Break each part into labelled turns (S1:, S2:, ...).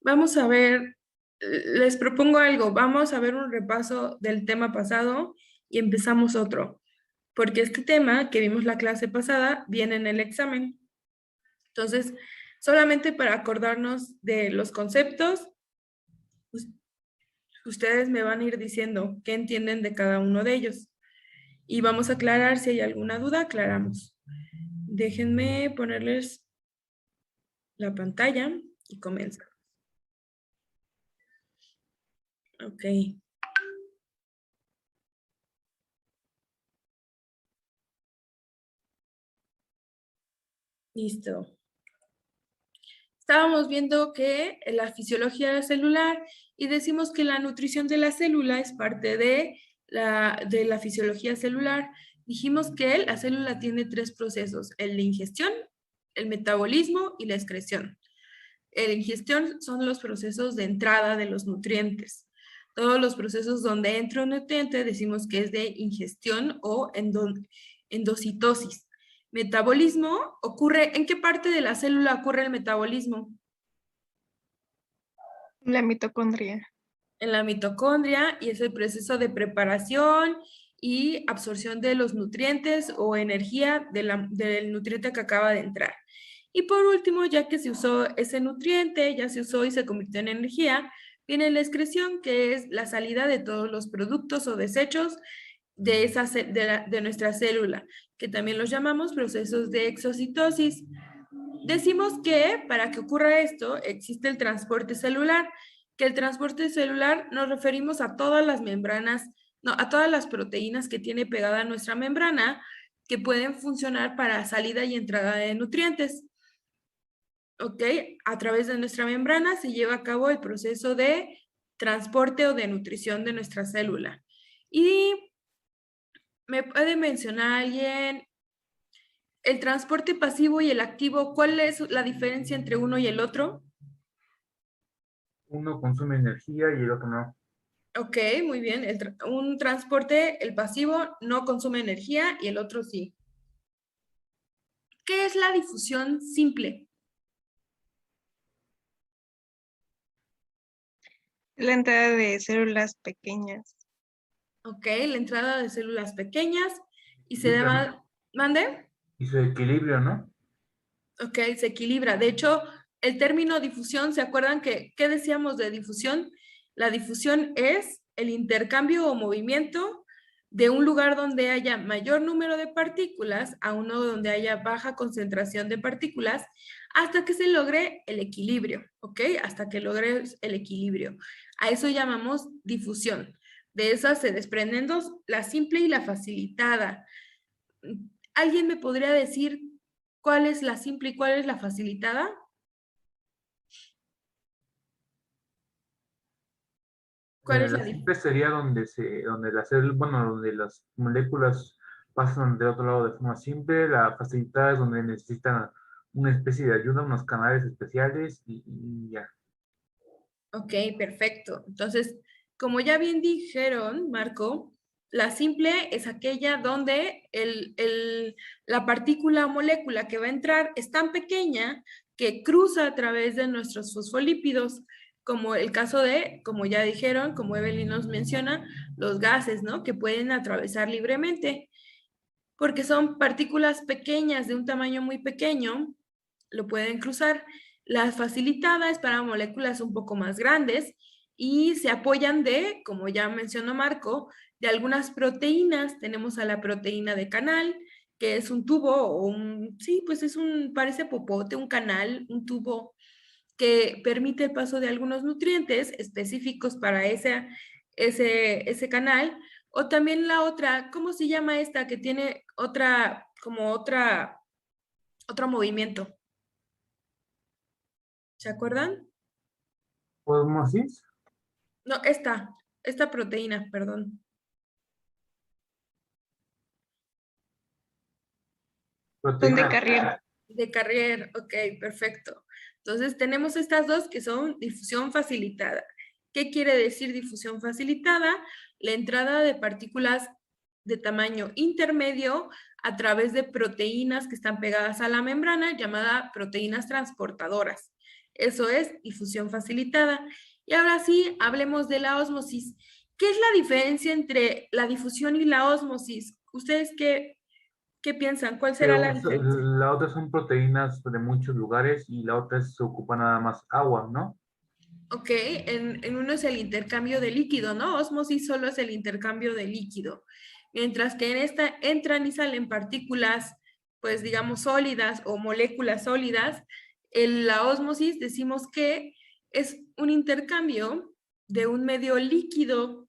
S1: Vamos a ver, les propongo algo, vamos a ver un repaso del tema pasado y empezamos otro, porque este tema que vimos la clase pasada viene en el examen. Entonces, solamente para acordarnos de los conceptos, us- ustedes me van a ir diciendo qué entienden de cada uno de ellos. Y vamos a aclarar si hay alguna duda, aclaramos. Déjenme ponerles la pantalla y comienza. Ok, listo. Estábamos viendo que la fisiología celular y decimos que la nutrición de la célula es parte de la fisiología celular. Dijimos que la célula tiene tres procesos, el de ingestión, el metabolismo y la excreción. La ingestión son los procesos de entrada de los nutrientes. Todos los procesos donde entra un nutriente decimos que es de ingestión o endocitosis. Metabolismo ocurre, ¿en qué parte de la célula ocurre el metabolismo?
S2: La mitocondria.
S1: En la mitocondria, y es el proceso de preparación y absorción de los nutrientes o energía del nutriente que acaba de entrar. Y por último, ya que se usó ese nutriente, ya se usó y se convirtió en energía, viene la excreción, que es la salida de todos los productos o desechos de nuestra célula, que también los llamamos procesos de exocitosis. Decimos que para que ocurra esto existe el transporte celular, que el transporte celular nos referimos a todas las membranas, no, a todas las proteínas que tiene pegada nuestra membrana que pueden funcionar para salida y entrada de nutrientes. ¿Ok? A través de nuestra membrana se lleva a cabo el proceso de transporte o de nutrición de nuestra célula. Y me puede mencionar alguien el transporte pasivo y el activo, ¿cuál es la diferencia entre uno y el otro?
S3: Uno consume energía y el otro no.
S1: Ok, muy bien. Un transporte, el pasivo, no consume energía y el otro sí. ¿Qué es la difusión simple?
S2: La entrada de células pequeñas.
S1: Ok, la entrada de células pequeñas y se
S3: Equilibrio, ¿no?
S1: llama, ¿mande?
S3: Y su equilibrio, ¿no?
S1: Ok, se equilibra. De hecho, el término difusión, ¿se acuerdan qué decíamos de difusión? La difusión es el intercambio o movimiento de un lugar donde haya mayor número de partículas a uno donde haya baja concentración de partículas hasta que se logre el equilibrio, ¿ok? Hasta que logres el equilibrio. A eso llamamos difusión. De esas se desprenden dos, la simple y la facilitada. ¿Alguien me podría decir cuál es la simple y cuál es la facilitada? ¿Cuál es
S3: La
S1: la
S3: simple
S1: diferencia?
S3: sería donde la célula, bueno, donde las moléculas pasan del otro lado de forma simple. La facilitada es donde necesitan una especie de ayuda, unos canales especiales y ya.
S1: Ok, perfecto. Entonces, como ya bien dijeron, Marco, la simple es aquella donde la partícula o molécula que va a entrar es tan pequeña que cruza a través de nuestros fosfolípidos, como el caso de, como ya dijeron, como Evelyn nos menciona, los gases, ¿no? Que pueden atravesar libremente, porque son partículas pequeñas de un tamaño muy pequeño, lo pueden cruzar. La facilitada es para moléculas un poco más grandes y se apoyan de, como ya mencionó Marco, de algunas proteínas. Tenemos a la proteína de canal, que es un tubo o sí, pues parece popote, un canal, un tubo que permite el paso de algunos nutrientes específicos para ese canal. O también la otra, ¿cómo se llama esta que tiene otro movimiento? ¿Se acuerdan?
S3: ¿Osmosis?
S1: No, esta proteína, perdón.
S2: Son de
S3: Proteína.
S2: Carrier.
S1: De Carrier, ok, perfecto. Entonces tenemos estas dos que son difusión facilitada. ¿Qué quiere decir difusión facilitada? La entrada de partículas de tamaño intermedio a través de proteínas que están pegadas a la membrana, llamada proteínas transportadoras. Eso es difusión facilitada. Y ahora sí, hablemos de la ósmosis. ¿Qué es la diferencia entre la difusión y la ósmosis? ¿Ustedes qué piensan? ¿Cuál será la diferencia?
S3: La otra son proteínas de muchos lugares y la otra se ocupa nada más agua, ¿no?
S1: Ok, en uno es el intercambio de líquido, ¿no? Ósmosis solo es el intercambio de líquido. Mientras que en esta entran y salen partículas, pues digamos sólidas o moléculas sólidas, en la ósmosis decimos que es un intercambio de un medio líquido.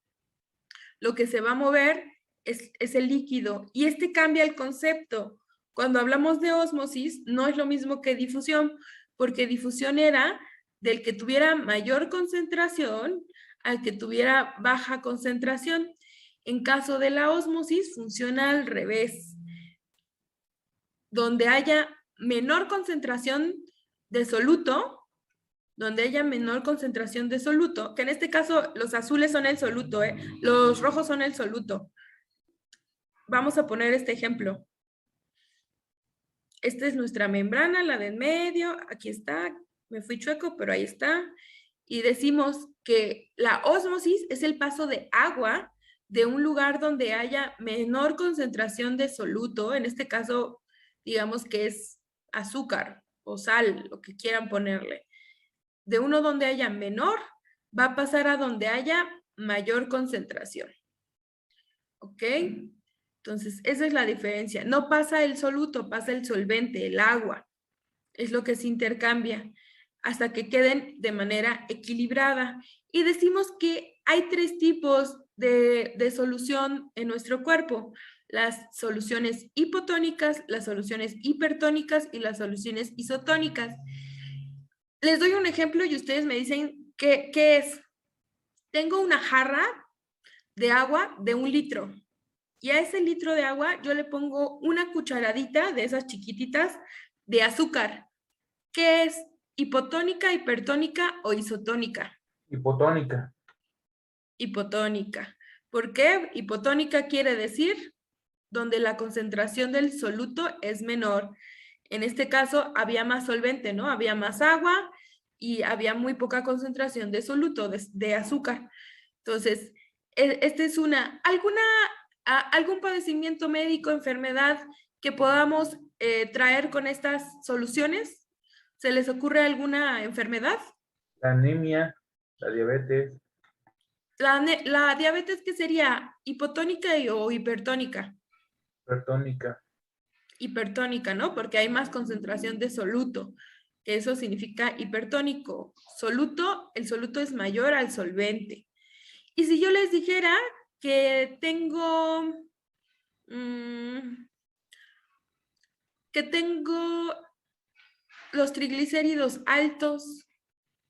S1: Lo que se va a mover es el líquido y este cambia el concepto. Cuando hablamos de ósmosis, no es lo mismo que difusión, porque difusión era del que tuviera mayor concentración al que tuviera baja concentración. En caso de la ósmosis, funciona al revés. Donde haya menor concentración de soluto, donde haya menor concentración de soluto, que en este caso los azules son el soluto, los rojos son el soluto. Vamos a poner este ejemplo. Esta es nuestra membrana, la de en medio, aquí está, me fui chueco, pero ahí está. Y decimos que la ósmosis es el paso de agua de un lugar donde haya menor concentración de soluto, en este caso, digamos que es azúcar o sal, lo que quieran ponerle. De uno donde haya menor, va a pasar a donde haya mayor concentración. ¿Ok? Entonces, esa es la diferencia. No pasa el soluto, pasa el solvente, el agua. Es lo que se intercambia hasta que queden de manera equilibrada. Y decimos que hay tres tipos de solución en nuestro cuerpo. Las soluciones hipotónicas, las soluciones hipertónicas y las soluciones isotónicas. Les doy un ejemplo y ustedes me dicen qué es. Tengo una jarra de agua de 1 litro. Y a ese litro de agua yo le pongo una cucharadita de esas chiquititas de azúcar. ¿Qué es? ¿Hipotónica, hipertónica o isotónica?
S3: Hipotónica.
S1: Hipotónica. ¿Por qué? Hipotónica quiere decir donde la concentración del soluto es menor. En este caso había más solvente, ¿no? Había más agua y había muy poca concentración de soluto, de azúcar. Entonces, esta es algún padecimiento médico, enfermedad que podamos traer con estas soluciones. ¿Se les ocurre alguna enfermedad?
S3: La anemia, la diabetes.
S1: La diabetes, ¿qué sería? ¿Hipotónica o hipertónica?
S3: Hipertónica.
S1: Hipertónica, ¿no? Porque hay más concentración de soluto, que eso significa hipertónico. Soluto, el soluto es mayor al solvente. Y si yo les dijera que tengo los triglicéridos altos,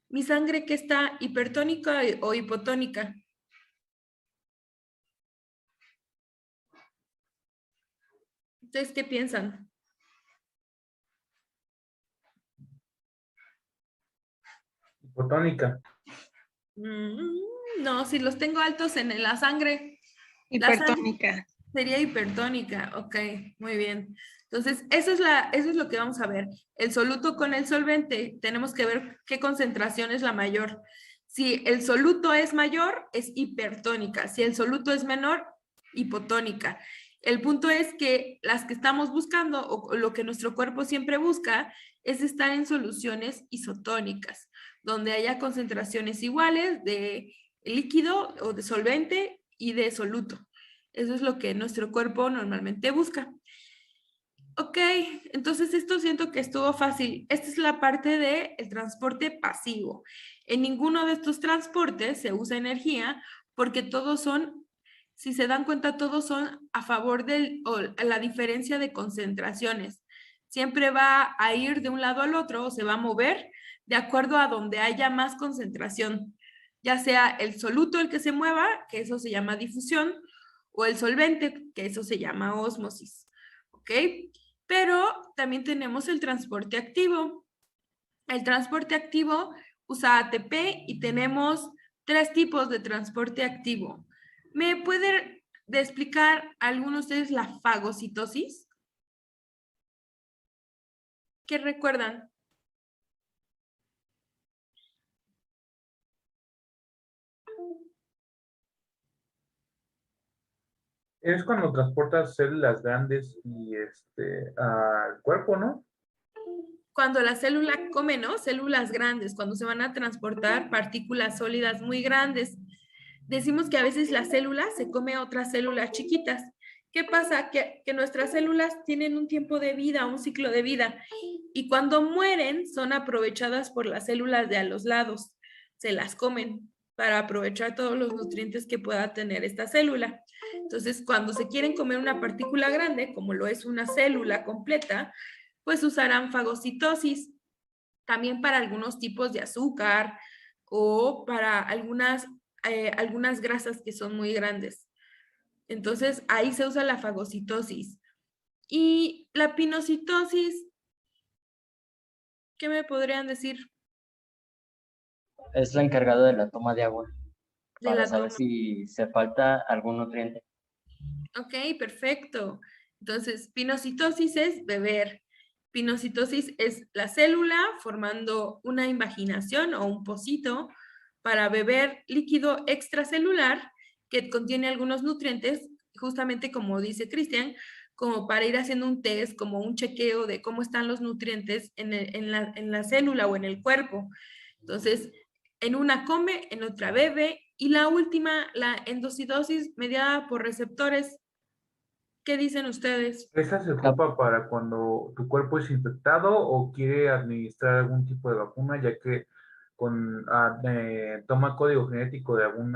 S1: mi sangre que está hipertónica o hipotónica. ¿Ustedes qué piensan?
S3: Hipotónica.
S1: No, si los tengo altos en la sangre,
S2: Hipertónica.
S1: sería hipertónica. Ok, muy bien. Entonces, eso es lo que vamos a ver. El soluto con el solvente, tenemos que ver qué concentración es la mayor. Si el soluto es mayor, es hipertónica. Si el soluto es menor, hipotónica. El punto es que las que estamos buscando, o lo que nuestro cuerpo siempre busca, es estar en soluciones isotónicas, donde haya concentraciones iguales de líquido o de solvente y de soluto. Eso es lo que nuestro cuerpo normalmente busca. Ok, entonces esto siento que estuvo fácil. Esta es la parte del transporte pasivo. En ninguno de estos transportes se usa energía porque todos son, si se dan cuenta, todos son a favor de la diferencia de concentraciones. Siempre va a ir de un lado al otro o se va a mover de acuerdo a donde haya más concentración, ya sea el soluto el que se mueva, que eso se llama difusión, o el solvente, que eso se llama ósmosis. ¿Ok? Pero también tenemos el transporte activo. El transporte activo usa ATP y tenemos 3 tipos de transporte activo. ¿Me puede explicar alguno de ustedes la fagocitosis? ¿Qué recuerdan?
S3: Es cuando transportas células grandes y al cuerpo, ¿no?
S1: Cuando la célula come, ¿no? Células grandes, cuando se van a transportar partículas sólidas muy grandes. Decimos que a veces la célula se come a otras células chiquitas. ¿Qué pasa? Que nuestras células tienen un tiempo de vida, un ciclo de vida, y cuando mueren son aprovechadas por las células de a los lados. Se las comen para aprovechar todos los nutrientes que pueda tener esta célula. Entonces, cuando se quieren comer una partícula grande, como lo es una célula completa, pues usarán fagocitosis, también para algunos tipos de azúcar o para algunas grasas que son muy grandes. Entonces, ahí se usa la fagocitosis. Y la pinocitosis, ¿qué me podrían decir
S4: Es la encargada de la toma de agua
S1: de
S4: para
S1: la
S4: saber
S1: toma?
S4: si se falta algún nutriente.
S1: Ok, perfecto. Entonces, pinocitosis es beber. Pinocitosis es la célula formando una invaginación o un pocito para beber líquido extracelular que contiene algunos nutrientes, justamente como dice Cristian, como para ir haciendo un test, como un chequeo de cómo están los nutrientes en la célula o en el cuerpo. Entonces, en una come, en otra bebe, y la última, la endocidosis mediada por receptores. ¿Qué dicen ustedes?
S3: ¿Esa se
S4: La-
S3: ocupa para cuando tu cuerpo es infectado o quiere administrar algún tipo de vacuna, ya que toma código genético de un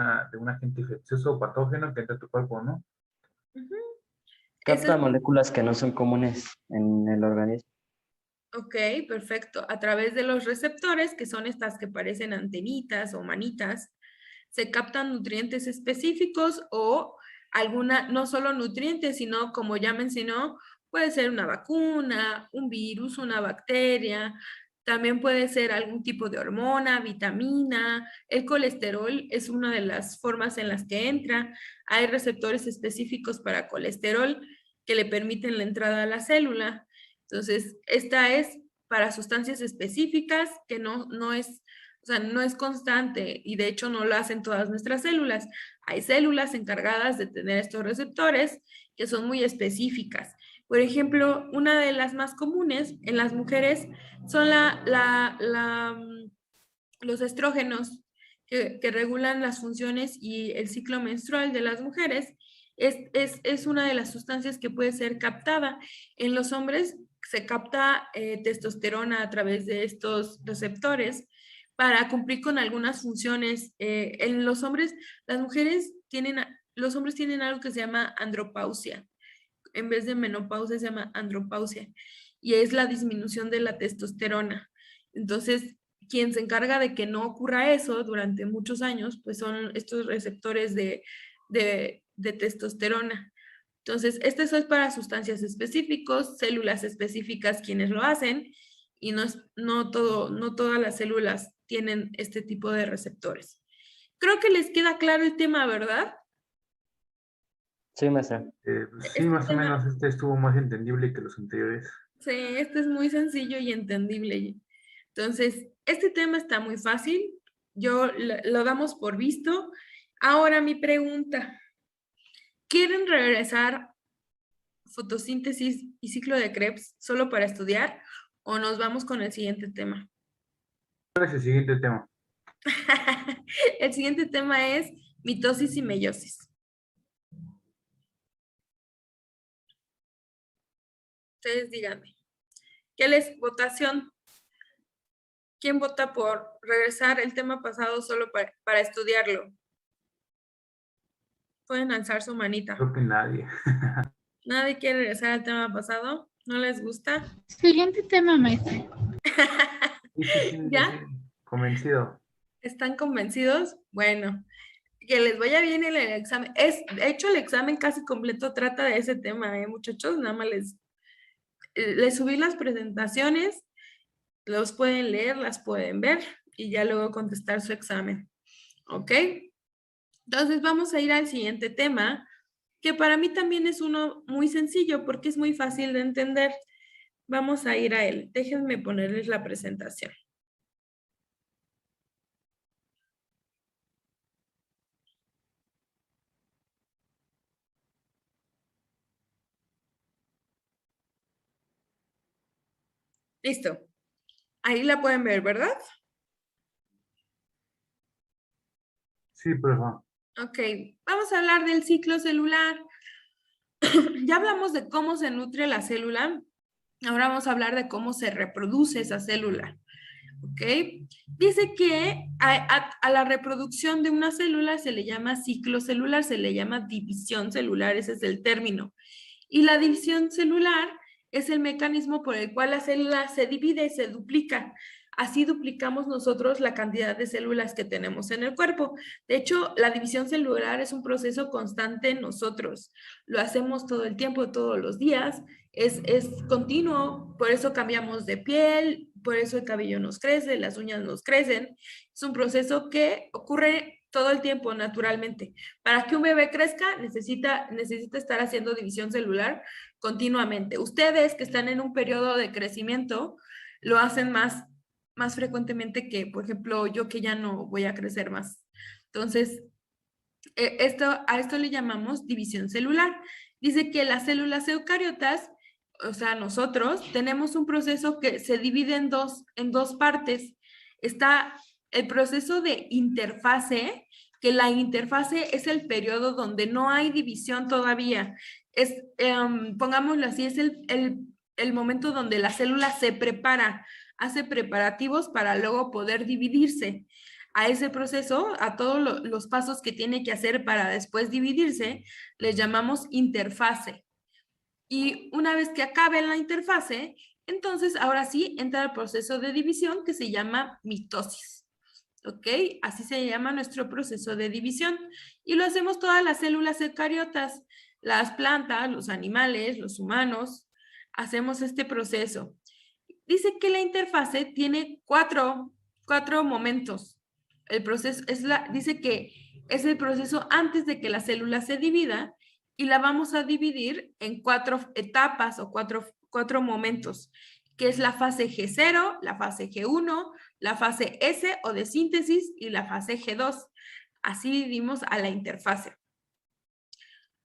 S3: agente infeccioso o patógeno que entra a tu cuerpo, ¿no?
S1: Ujú. Ese
S4: Capta
S1: es,
S4: moléculas que no son comunes en el organismo.
S1: ok, perfecto. A través de los receptores, que son estas que parecen antenitas o manitas, se captan nutrientes específicos o alguna, no solo nutrientes, sino como ya mencionó, puede ser una vacuna, un virus, una bacteria, también puede ser algún tipo de hormona, vitamina, el colesterol es una de las formas en las que entra. Hay receptores específicos para colesterol que le permiten la entrada a la célula. Entonces, esta es para sustancias específicas que no es, o sea, no es constante y de hecho no lo hacen todas nuestras células. Hay células encargadas de tener estos receptores que son muy específicas. Por ejemplo, una de las más comunes en las mujeres son los estrógenos que regulan las funciones y el ciclo menstrual de las mujeres. Es una de las sustancias que puede ser captada. En los hombres se capta testosterona a través de estos receptores para cumplir con algunas funciones. En los hombres, las mujeres tienen, los hombres tienen algo que se llama andropausia. En vez de menopausia se llama andropausia y es la disminución de la testosterona. Entonces, quien se encarga de que no ocurra eso durante muchos años, pues son estos receptores de testosterona. Entonces, esto es para sustancias específicas, células específicas quienes lo hacen, y no todas las células tienen este tipo de receptores. Creo que les queda claro el tema, ¿verdad?
S4: Sí, maestra.
S3: Sí,
S1: Este
S3: más o
S1: tema,
S3: menos este estuvo más entendible que los anteriores.
S1: sí, este es muy sencillo y entendible. Entonces, este tema está muy fácil. Lo damos por visto. Ahora mi pregunta, ¿quieren regresar fotosíntesis y ciclo de Krebs solo para estudiar o nos vamos con el siguiente tema?
S3: ¿Cuál es el siguiente tema?
S1: El siguiente tema es mitosis y meiosis. Ustedes díganme. ¿Qué les votación? ¿Quién vota por regresar el tema pasado solo para estudiarlo? Pueden alzar su manita.
S3: Creo que nadie.
S1: ¿Nadie quiere regresar al tema pasado? ¿No les gusta?
S2: Siguiente tema, maestra.
S3: Sí, sí, sí, sí,
S1: ¿Ya?
S3: sí. Convencido.
S1: ¿Están convencidos? Bueno, que les vaya bien en el examen. De hecho, el examen casi completo trata de ese tema, muchachos. Nada más les subí las presentaciones, los pueden leer, las pueden ver y ya luego contestar su examen. ¿Ok? Entonces vamos a ir al siguiente tema, que para mí también es uno muy sencillo porque es muy fácil de entender. Vamos a ir a él. Déjenme ponerles la presentación. Listo. Ahí la pueden ver, ¿verdad?
S3: Sí, profe.
S1: Ok, vamos a hablar del ciclo celular. Ya hablamos de cómo se nutre la célula. Ahora vamos a hablar de cómo se reproduce esa célula. ¿Ok? Dice que a la reproducción de una célula se le llama ciclo celular, se le llama división celular, ese es el término. Y la división celular es el mecanismo por el cual la célula se divide y se duplica. Así duplicamos nosotros la cantidad de células que tenemos en el cuerpo. De hecho, la división celular es un proceso constante en nosotros. Lo hacemos todo el tiempo, todos los días. Es continuo, por eso cambiamos de piel, por eso el cabello nos crece, las uñas nos crecen. Es un proceso que ocurre todo el tiempo naturalmente. Para que un bebé crezca, necesita estar haciendo división celular continuamente. Ustedes que están en un periodo de crecimiento, lo hacen más frecuentemente que, por ejemplo, yo que ya no voy a crecer más. Entonces, a esto le llamamos división celular. Dice que las células eucariotas, o sea, nosotros tenemos un proceso que se divide en dos partes. Está el proceso de interfase, que la interfase es el periodo donde no hay división todavía. Pongámoslo así, es el momento donde la célula se prepara, hace preparativos para luego poder dividirse. A ese proceso, a todos los pasos que tiene que hacer para después dividirse, les llamamos interfase. Y una vez que acabe la interfase, entonces ahora sí entra el proceso de división que se llama mitosis. ¿Ok? Así se llama nuestro proceso de división. Y lo hacemos todas las células eucariotas, las plantas, los animales, los humanos, hacemos este proceso. Dice que la interfase tiene cuatro momentos. El proceso dice que es el proceso antes de que la célula se divida y la vamos a dividir en 4 etapas o cuatro momentos, que es la fase G0, la fase G1, la fase S o de síntesis y la fase G2. Así dividimos a la interfase.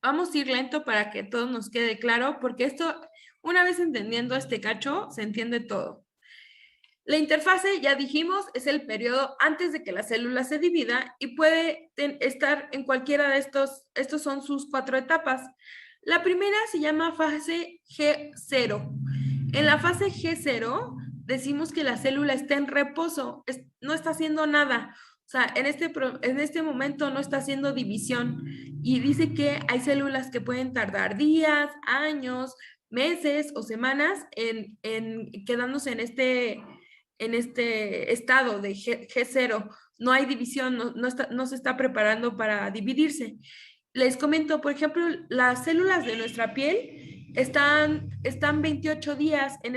S1: Vamos a ir lento para que todo nos quede claro, porque esto, una vez entendiendo este cacho, se entiende todo. La interfase, ya dijimos, es el periodo antes de que la célula se divida y puede estar en cualquiera de estos son sus 4 etapas. La primera se llama fase G0. En la fase G0 decimos que la célula está en reposo, no está haciendo nada. O sea, en este momento no está haciendo división y dice que hay células que pueden tardar días, años, meses o semanas en quedándose en este estado de G0, no hay división, no se está preparando para dividirse. Les comento, por ejemplo, las células de nuestra piel están 28 días en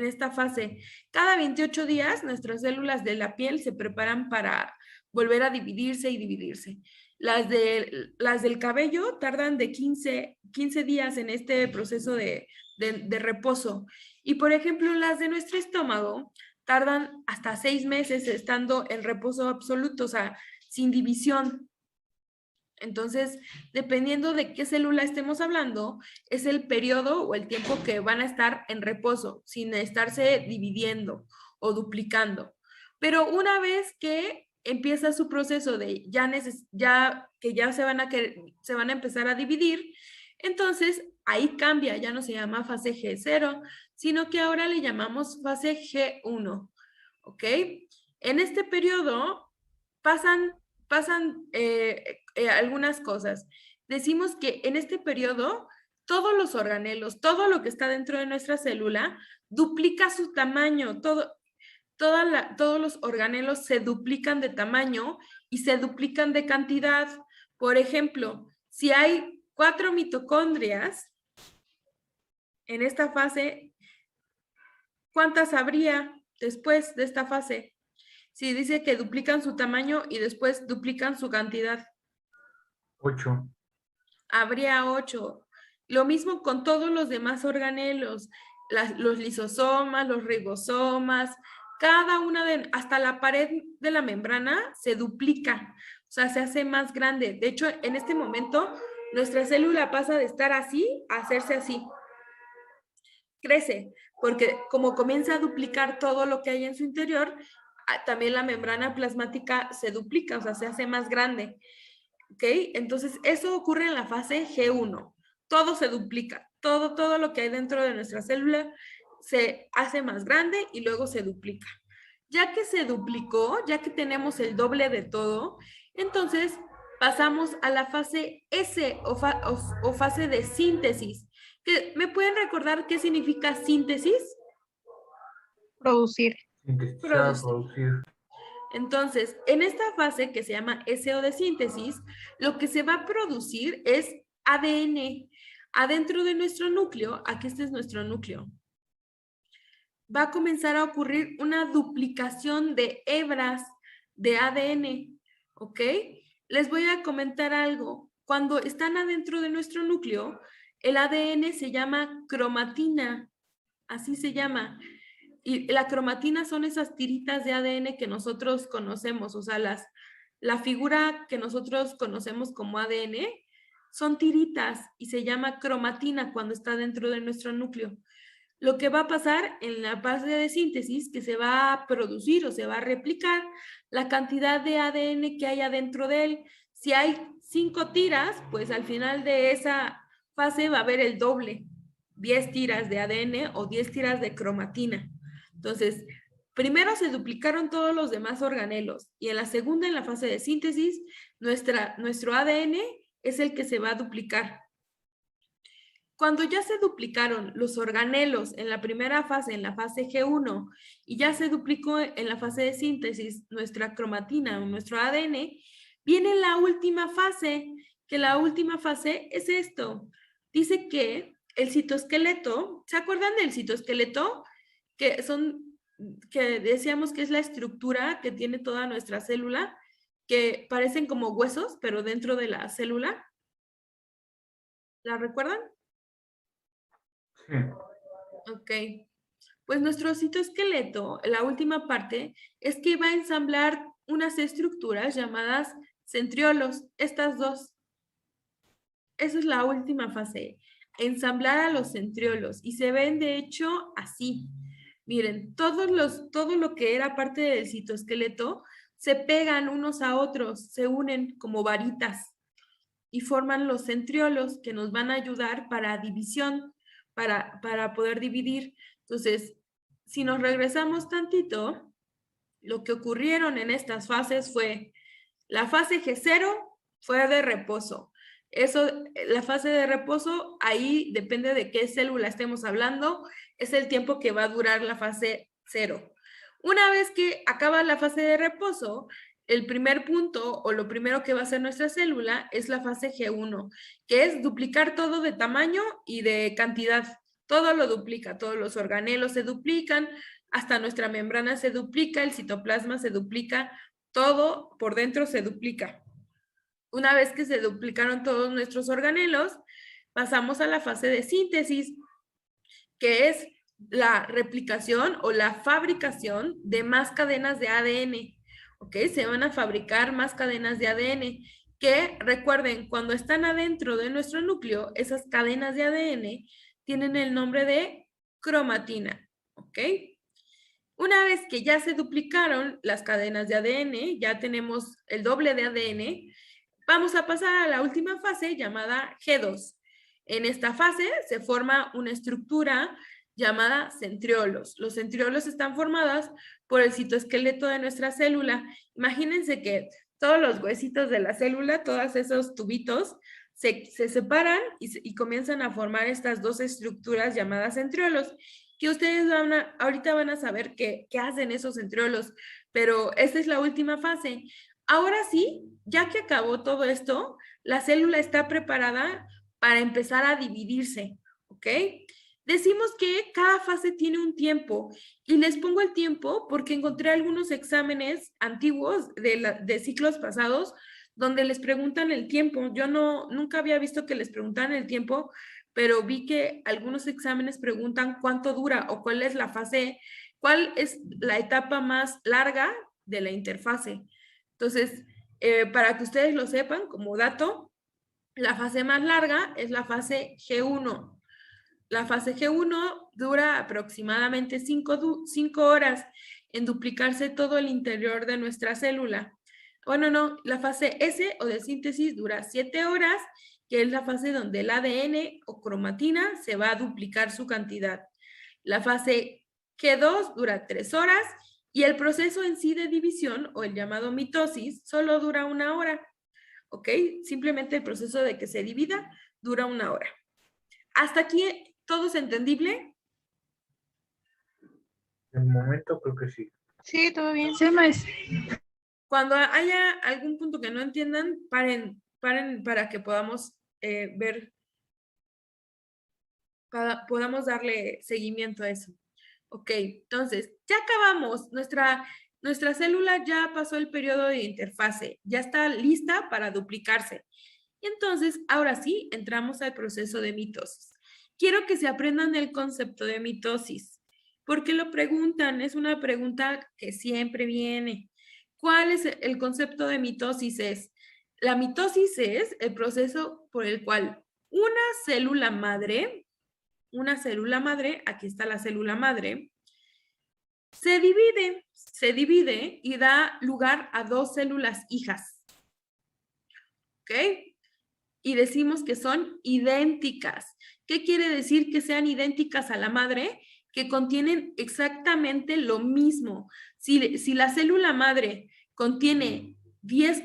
S1: esta fase. Cada 28 días nuestras células de la piel se preparan para volver a dividirse y dividirse. Las del cabello tardan de 15 días en este proceso de reposo. Y por ejemplo, las de nuestro estómago tardan hasta 6 meses estando en reposo absoluto, o sea, sin división. Entonces, dependiendo de qué célula estemos hablando, es el periodo o el tiempo que van a estar en reposo, sin estarse dividiendo o duplicando. Pero una vez que empieza su proceso de que ya se van a empezar a dividir, entonces ahí cambia, ya no se llama fase G0, sino que ahora le llamamos fase G1, ¿ok? En este periodo pasan algunas cosas. Decimos que en este periodo todos los organelos, todo lo que está dentro de nuestra célula, duplica su tamaño, todos los organelos se duplican de tamaño y se duplican de cantidad. Por ejemplo, si hay 4 mitocondrias en esta fase, ¿cuántas habría después de esta fase? Si dice que duplican su tamaño y después duplican su cantidad.
S3: 8.
S1: Habría 8. Lo mismo con todos los demás organelos, los lisosomas, los ribosomas, cada una hasta la pared de la membrana se duplica, o sea, se hace más grande. De hecho, en este momento, nuestra célula pasa de estar así a hacerse así. Crece, porque como comienza a duplicar todo lo que hay en su interior, también la membrana plasmática se duplica, o sea, se hace más grande. ¿Ok? Entonces, eso ocurre en la fase G1. Todo se duplica, todo lo que hay dentro de nuestra célula se hace más grande y luego se duplica. Ya que se duplicó, ya que tenemos el doble de todo, entonces pasamos a la fase S o fase de síntesis. ¿Me pueden recordar qué significa síntesis?
S2: Producir.
S3: Sintetizar, producir.
S1: Entonces, en esta fase que se llama SO de síntesis, lo que se va a producir es ADN. Adentro de nuestro núcleo, aquí este es nuestro núcleo, va a comenzar a ocurrir una duplicación de hebras de ADN, ¿ok? Les voy a comentar algo. Cuando están adentro de nuestro núcleo, el ADN se llama cromatina, así se llama. Y la cromatina son esas tiritas de ADN que nosotros conocemos, o sea, la figura que nosotros conocemos como ADN son tiritas y se llama cromatina cuando está dentro de nuestro núcleo. Lo que va a pasar en la fase de síntesis, que se va a producir o se va a replicar la cantidad de ADN que hay adentro de él. Si hay 5 tiras, pues al final de esa fase va a haber el doble, 10 tiras de ADN o 10 tiras de cromatina. Entonces, primero se duplicaron todos los demás organelos y en la segunda, en la fase de síntesis, nuestro ADN es el que se va a duplicar. Cuando ya se duplicaron los organelos en la primera fase, en la fase G1, y ya se duplicó en la fase de síntesis nuestra cromatina o nuestro ADN, viene la última fase, que la última fase es esto. Dice que el citoesqueleto, ¿se acuerdan del citoesqueleto? Que decíamos que es la estructura que tiene toda nuestra célula, que parecen como huesos, pero dentro de la célula. ¿La recuerdan?
S3: Sí.
S1: Ok. Pues nuestro citoesqueleto, la última parte, es que va a ensamblar unas estructuras llamadas centriolos, estas dos. Esa es la última fase, ensamblar a los centriolos. Y se ven de hecho así. Miren, todo lo que era parte del citoesqueleto se pegan unos a otros, se unen como varitas y forman los centriolos que nos van a ayudar para división, para poder dividir. Entonces, si nos regresamos tantito, lo que ocurrieron en estas fases fue, la fase G0 fue de reposo. La fase de reposo, ahí depende de qué célula estemos hablando, es el tiempo que va a durar la fase 0. Una vez que acaba la fase de reposo, el primer punto o lo primero que va a hacer nuestra célula es la fase G1, que es duplicar todo de tamaño y de cantidad. Todo lo duplica, todos los organelos se duplican, hasta nuestra membrana se duplica, el citoplasma se duplica, todo por dentro se duplica. Una vez que se duplicaron todos nuestros organelos, pasamos a la fase de síntesis, que es la replicación o la fabricación de más cadenas de ADN. ¿Ok? Se van a fabricar más cadenas de ADN que, recuerden, cuando están adentro de nuestro núcleo, esas cadenas de ADN tienen el nombre de cromatina. ¿Ok? Una vez que ya se duplicaron las cadenas de ADN, ya tenemos el doble de ADN, vamos a pasar a la última fase llamada G2. En esta fase se forma una estructura llamada centriolos. Los centriolos están formados por el citoesqueleto de nuestra célula. Imagínense que todos los huesitos de la célula, todos esos tubitos, se separan y comienzan a formar estas dos estructuras llamadas centriolos, que ustedes ahorita van a saber qué hacen esos centriolos, pero esta es la última fase. Ahora sí, ya que acabó todo esto, la célula está preparada para empezar a dividirse, ¿ok? Decimos que cada fase tiene un tiempo y les pongo el tiempo porque encontré algunos exámenes antiguos de ciclos pasados donde les preguntan el tiempo. Yo nunca había visto que les preguntaran el tiempo, pero vi que algunos exámenes preguntan cuánto dura o cuál es la fase, cuál es la etapa más larga de la interfase. Entonces, para que ustedes lo sepan, como dato, la fase más larga es la fase G1. La fase G1 dura aproximadamente 5 horas en duplicarse todo el interior de nuestra célula. Bueno, no, la fase S o de síntesis dura 7 horas, que es la fase donde el ADN o cromatina se va a duplicar su cantidad. La fase G2 dura 3 horas y el proceso en sí de división o el llamado mitosis solo dura 1 hora. ¿Ok? Simplemente el proceso de que se divida dura 1 hora. ¿Hasta aquí todo es entendible?
S3: En el momento creo que sí.
S2: Sí, todo bien. Sí, maestra.
S1: Cuando haya algún punto que no entiendan, paren para que podamos ver, podamos darle seguimiento a eso. Ok, entonces, ya acabamos. Nuestra célula ya pasó el periodo de interfase, ya está lista para duplicarse. Y entonces, ahora sí, entramos al proceso de mitosis. Quiero que se aprendan el concepto de mitosis. ¿Por qué lo preguntan? Es una pregunta que siempre viene. ¿Cuál es el concepto de mitosis? La mitosis es el proceso por el cual una célula madre, aquí está la célula madre, se divide y da lugar a 2 células hijas. ¿Ok? Y decimos que son idénticas. ¿Qué quiere decir que sean idénticas a la madre? Que contienen exactamente lo mismo. Si la célula madre contiene 10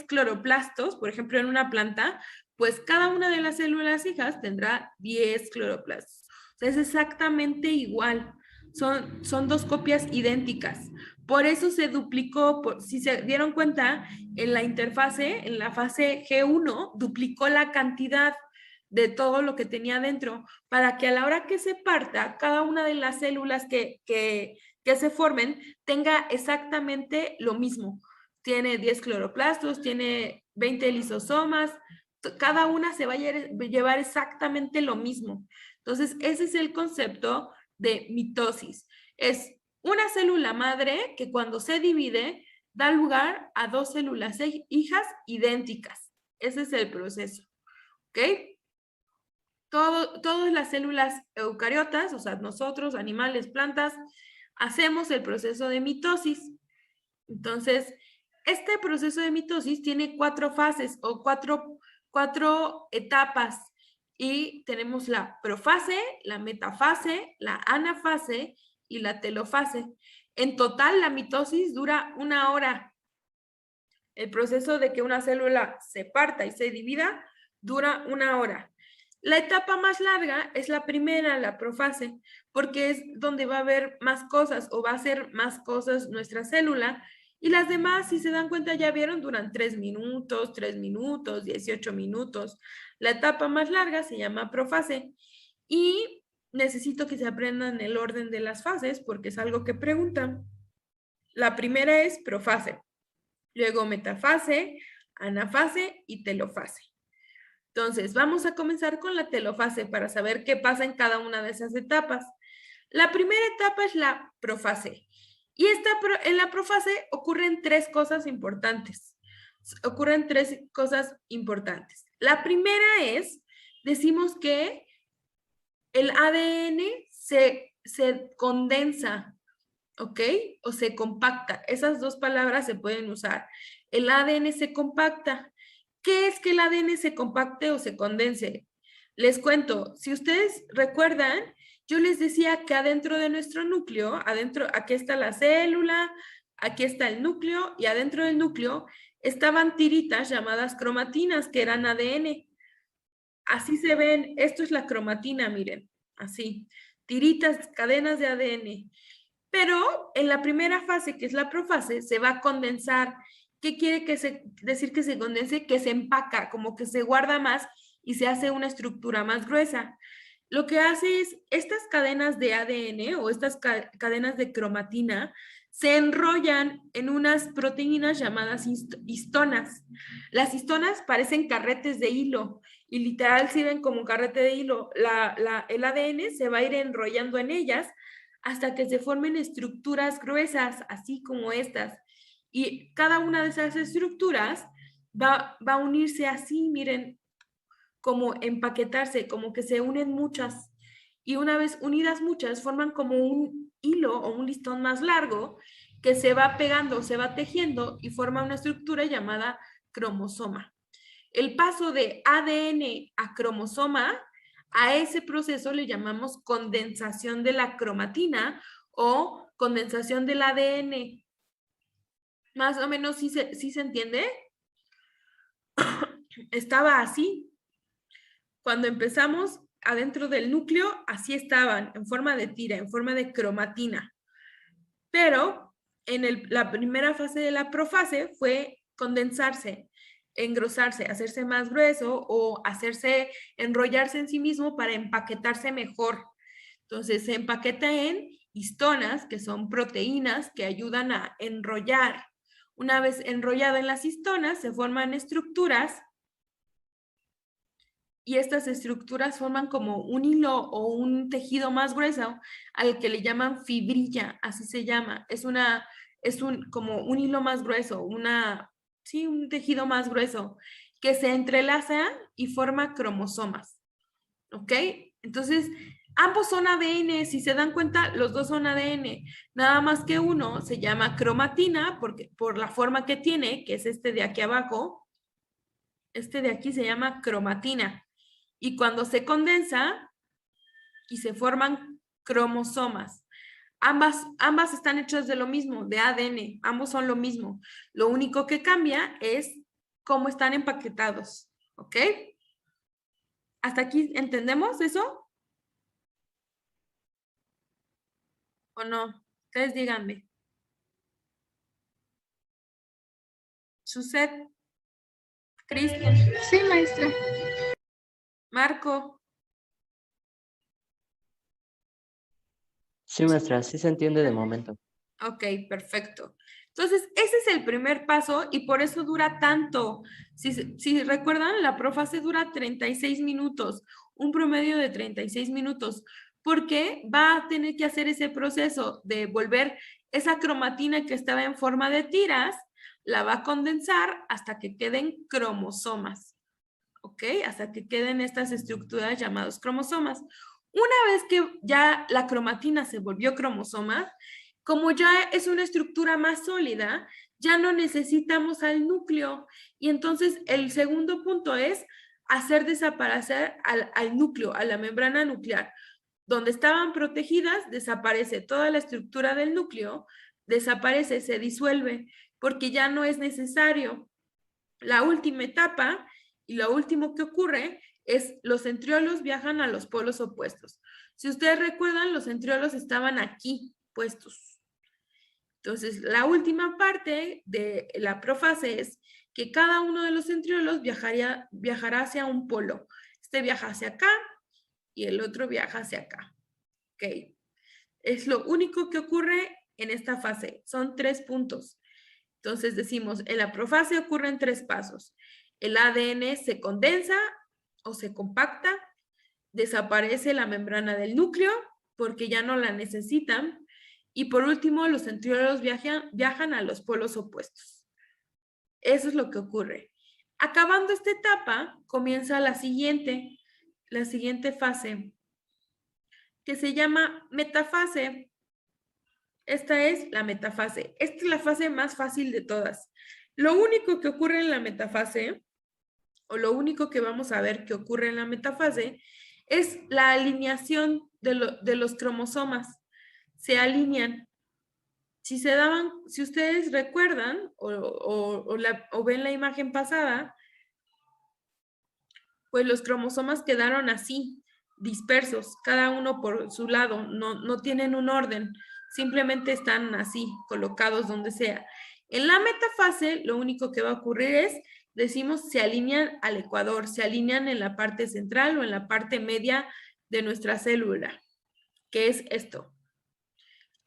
S1: cloroplastos, por ejemplo, en una planta, pues cada una de las células hijas tendrá 10 cloroplastos. O sea, es exactamente igual. Son 2 copias idénticas. Por eso se duplicó, si se dieron cuenta, en la interfase, en la fase G1, duplicó la cantidad de todo lo que tenía dentro, para que a la hora que se parta, cada una de las células que se formen tenga exactamente lo mismo. Tiene 10 cloroplastos, tiene 20 lisosomas, cada una se va a llevar exactamente lo mismo. Entonces, ese es el concepto de mitosis. Es una célula madre que cuando se divide da lugar a 2 células hijas idénticas. Ese es el proceso. ¿Ok? Todas las células eucariotas, o sea, nosotros, animales, plantas, hacemos el proceso de mitosis. Entonces, este proceso de mitosis tiene 4 fases o cuatro etapas. Y tenemos la profase, la metafase, la anafase y la telofase. En total, la mitosis dura 1 hora. El proceso de que una célula se parta y se divida dura 1 hora. La etapa más larga es la primera, la profase, porque es donde va a haber más cosas o va a hacer más cosas nuestra célula. Y las demás, si se dan cuenta, ya vieron, duran 3 minutos, 18 minutos. La etapa más larga se llama profase. Y necesito que se aprendan el orden de las fases porque es algo que preguntan. La primera es profase, luego metafase, anafase y telofase. Entonces, vamos a comenzar con la telofase para saber qué pasa en cada una de esas etapas. La primera etapa es la profase. Y en la profase ocurren 3 cosas importantes. La primera es, decimos que el ADN se condensa, ¿ok? O se compacta. Esas 2 palabras se pueden usar. El ADN se compacta. ¿Qué es que el ADN se compacte o se condense? Les cuento, si ustedes recuerdan, yo les decía que adentro de nuestro núcleo, aquí está la célula, aquí está el núcleo, y adentro del núcleo estaban tiritas llamadas cromatinas, que eran ADN. Así se ven, esto es la cromatina, miren, así, tiritas, cadenas de ADN. Pero en la primera fase, que es la profase, se va a condensar. ¿Qué quiere decir que se condense? Que se empaca, como que se guarda más y se hace una estructura más gruesa. Lo que hace es, estas cadenas de ADN o estas cadenas de cromatina se enrollan en unas proteínas llamadas histonas. Las histonas parecen carretes de hilo y literal sirven como un carrete de hilo. El ADN se va a ir enrollando en ellas hasta que se formen estructuras gruesas, así como estas. Y cada una de esas estructuras va a unirse así, miren, como empaquetarse, como que se unen muchas. y una vez unidas muchas forman como un hilo o un listón más largo que se va pegando, se va tejiendo y forma una estructura llamada cromosoma. El paso de ADN a cromosoma, a ese proceso le llamamos condensación de la cromatina o condensación del ADN. Más o menos, ¿sí se entiende? Estaba así. Cuando empezamos adentro del núcleo, así estaban, en forma de tira, en forma de cromatina. Pero en la primera fase de la profase fue condensarse, engrosarse, hacerse más grueso o enrollarse en sí mismo para empaquetarse mejor. Entonces se empaqueta en histonas, que son proteínas que ayudan a enrollar. Una vez enrollada en las histonas, se forman estructuras y estas estructuras forman como un hilo o un tejido más grueso al que le llaman fibrilla, así se llama. Como un hilo más grueso, un tejido más grueso que se entrelaza y forma cromosomas. ¿Ok? Entonces, ambos son ADN, si se dan cuenta, los dos son ADN, nada más que uno se llama cromatina por la forma que tiene, que es este de aquí abajo. Este de aquí se llama cromatina. Y cuando se condensa y se forman cromosomas, ambas están hechas de lo mismo, de ADN, ambos son lo mismo. Lo único que cambia es cómo están empaquetados, ¿ok? ¿Hasta aquí entendemos eso? ¿O no? Ustedes díganme. Suset, Cristian,
S2: Sí, maestra.
S1: Marco.
S4: Sí, maestra, sí se entiende de momento.
S1: Ok, perfecto. Entonces, ese es el primer paso y por eso dura tanto. Si recuerdan, la profase dura 36 minutos, un promedio de 36 minutos, porque va a tener que hacer ese proceso de volver esa cromatina que estaba en forma de tiras, la va a condensar hasta que queden cromosomas, ¿ok? Hasta que queden estas estructuras llamadas cromosomas. Una vez que ya la cromatina se volvió cromosoma, como ya es una estructura más sólida, ya no necesitamos al núcleo. Y entonces el segundo punto es hacer desaparecer al núcleo, a la membrana nuclear. Donde estaban protegidas, desaparece toda la estructura del núcleo, desaparece, se disuelve, porque ya no es necesario. La última etapa y lo último que ocurre es los centriolos viajan a los polos opuestos. Si ustedes recuerdan, los centriolos estaban aquí puestos. Entonces, la última parte de la profase es que cada uno de los centriolos viajará hacia un polo. Este viaja hacia acá y el otro viaja hacia acá. ¿Ok? Es lo único que ocurre en esta fase. Son 3 puntos. Entonces decimos, en la profase ocurren 3 pasos. El ADN se condensa o se compacta, desaparece la membrana del núcleo porque ya no la necesitan, y por último los centriolos viajan a los polos opuestos. Eso es lo que ocurre. Acabando esta etapa, comienza la siguiente fase, que se llama metafase. Esta es la metafase. Esta es la fase más fácil de todas. Lo único que ocurre en la metafase, o lo único que vamos a ver que ocurre en la metafase, es la alineación de los cromosomas. Se alinean. Si ustedes recuerdan o ven la imagen pasada, pues los cromosomas quedaron así, dispersos, cada uno por su lado, no tienen un orden, simplemente están así, colocados donde sea. En la metafase, lo único que va a ocurrir es, decimos, se alinean al ecuador, se alinean en la parte central o en la parte media de nuestra célula, que es esto.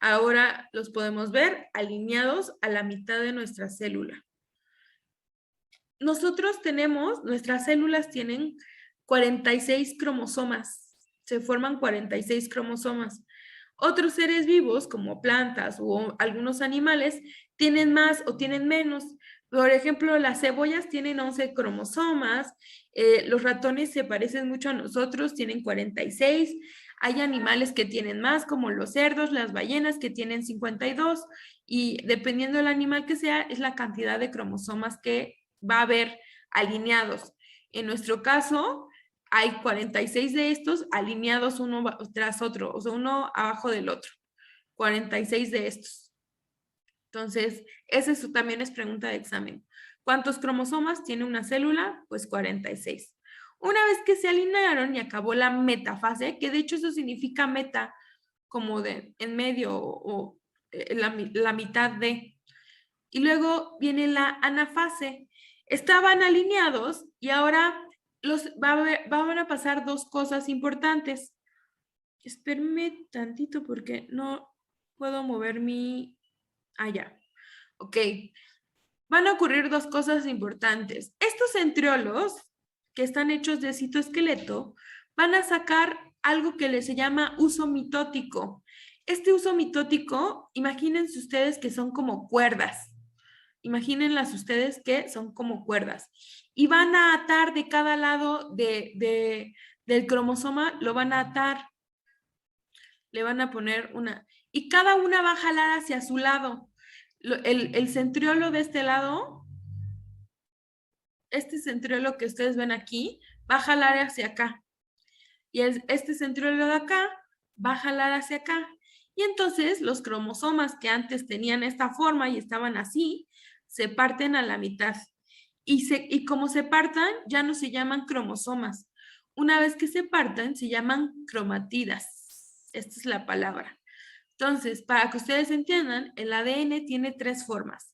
S1: Ahora los podemos ver alineados a la mitad de nuestra célula. Nuestras células tienen 46 cromosomas, se forman 46 cromosomas. Otros seres vivos, como plantas o algunos animales, tienen más o tienen menos. Por ejemplo, las cebollas tienen 11 cromosomas, los ratones se parecen mucho a nosotros, tienen 46, Hay animales que tienen más, como los cerdos, las ballenas, que tienen 52, y dependiendo del animal que sea, es la cantidad de cromosomas que va a haber alineados. En nuestro caso, hay 46 de estos alineados uno tras otro, o sea, uno abajo del otro. 46 de estos. Entonces, ese también es pregunta de examen. ¿Cuántos cromosomas tiene una célula? Pues 46. Una vez que se alinearon y acabó la metafase, que de hecho eso significa meta, como de en medio o la mitad de. Y luego viene la anafase. Estaban alineados y ahora van a pasar dos cosas importantes. Espérenme tantito porque no puedo mover mi... Ah, ya. Ok. Van a ocurrir dos cosas importantes. Estos centriolos, que están hechos de citoesqueleto, van a sacar algo que se llama uso mitótico. Este uso mitótico, imagínense ustedes que son como cuerdas. Imagínenlas ustedes que son como cuerdas. Y van a atar de cada lado del cromosoma, lo van a atar. Le van a poner una. Y cada una va a jalar hacia su lado. El centriolo de este lado, este centriolo que ustedes ven aquí, va a jalar hacia acá. Y este centriolo de acá va a jalar hacia acá. Y entonces los cromosomas que antes tenían esta forma y estaban así, se parten a la mitad. Y como se partan, ya no se llaman cromosomas. Una vez que se partan, se llaman cromatidas. Esta es la palabra. Entonces, para que ustedes entiendan, el ADN tiene tres formas.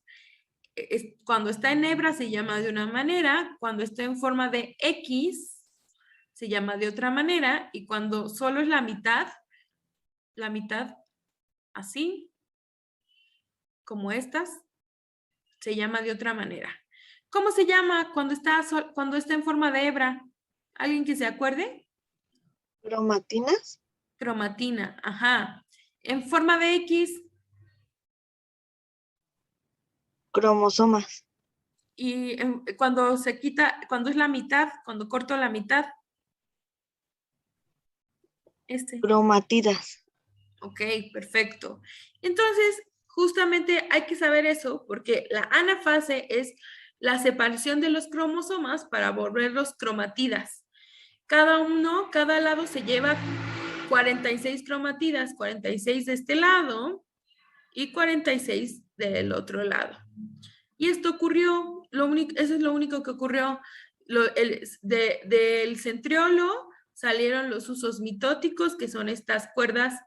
S1: Cuando está en hebra se llama de una manera, cuando está en forma de X se llama de otra manera, y cuando solo es la mitad así, como estas, se llama de otra manera. ¿Cómo se llama cuando está en forma de hebra? ¿Alguien que se acuerde?
S5: ¿Cromatinas?
S1: Cromatina, ajá. En forma de X.
S5: Cromosomas.
S1: Y cuando se quita, cuando es la mitad, cuando corto la mitad.
S5: Cromatidas.
S1: Ok, perfecto. Entonces, justamente hay que saber eso porque la anafase es la separación de los cromosomas para volverlos cromatidas. Cada lado se lleva 46 cromatidas, 46 de este lado y 46 del otro lado. Y esto ocurrió, eso es lo único que ocurrió. Del centriolo salieron los usos mitóticos, que son estas cuerdas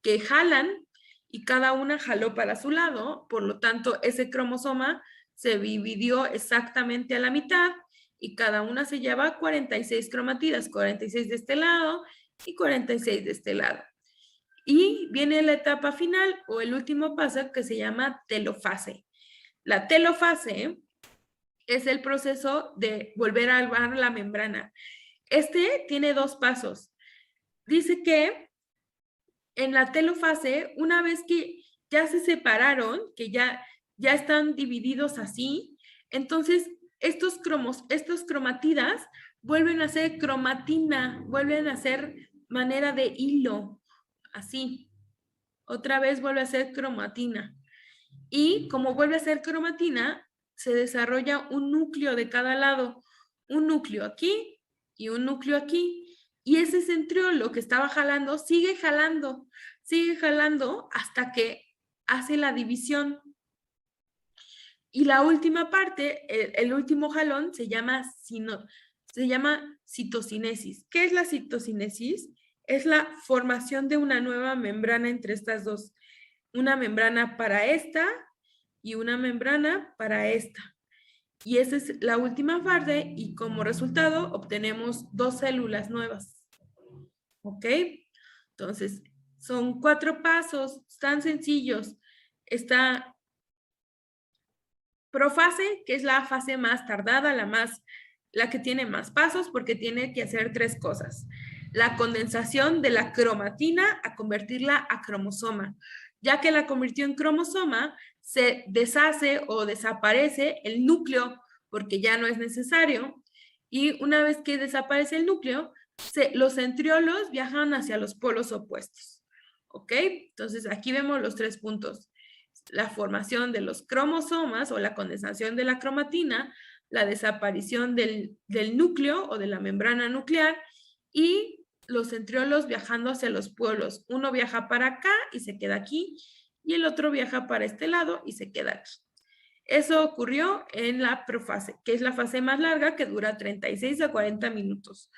S1: que jalan, y cada una jaló para su lado, por lo tanto, ese cromosoma se dividió exactamente a la mitad, y cada una se lleva 46 cromatidas, 46 de este lado y 46 de este lado. Y viene la etapa final, o el último paso, que se llama telofase. La telofase es el proceso de volver a armar la membrana. Este tiene dos pasos. Dice que en la telofase, una vez que ya se separaron, que ya están divididos así, entonces estos cromatidas vuelven a ser cromatina, vuelven a ser manera de hilo, así. Otra vez vuelve a ser cromatina. Y como vuelve a ser cromatina, se desarrolla un núcleo de cada lado, un núcleo aquí y un núcleo aquí. Y ese centriolo que estaba jalando sigue jalando hasta que hace la división. Y la última parte, el último jalón, se llama citocinesis. ¿Qué es la citocinesis? Es la formación de una nueva membrana entre estas dos. Una membrana para esta y una membrana para esta. Y esa es la última fase, y como resultado obtenemos dos células nuevas. ¿Ok? Entonces, son 4 pasos tan sencillos. Está profase, que es la fase más tardada, la que tiene más pasos, porque tiene que hacer 3 cosas. La condensación de la cromatina a convertirla a cromosoma. Ya que la convirtió en cromosoma, se deshace o desaparece el núcleo porque ya no es necesario. Y una vez que desaparece el núcleo, los centriolos viajan hacia los polos opuestos. ¿Ok? Entonces, aquí vemos los 3 puntos. La formación de los cromosomas o la condensación de la cromatina, la desaparición del núcleo o de la membrana nuclear y los centriolos viajando hacia los polos. Uno viaja para acá y se queda aquí y el otro viaja para este lado y se queda aquí. Eso ocurrió en la profase, que es la fase más larga que dura 36 a 40 minutos.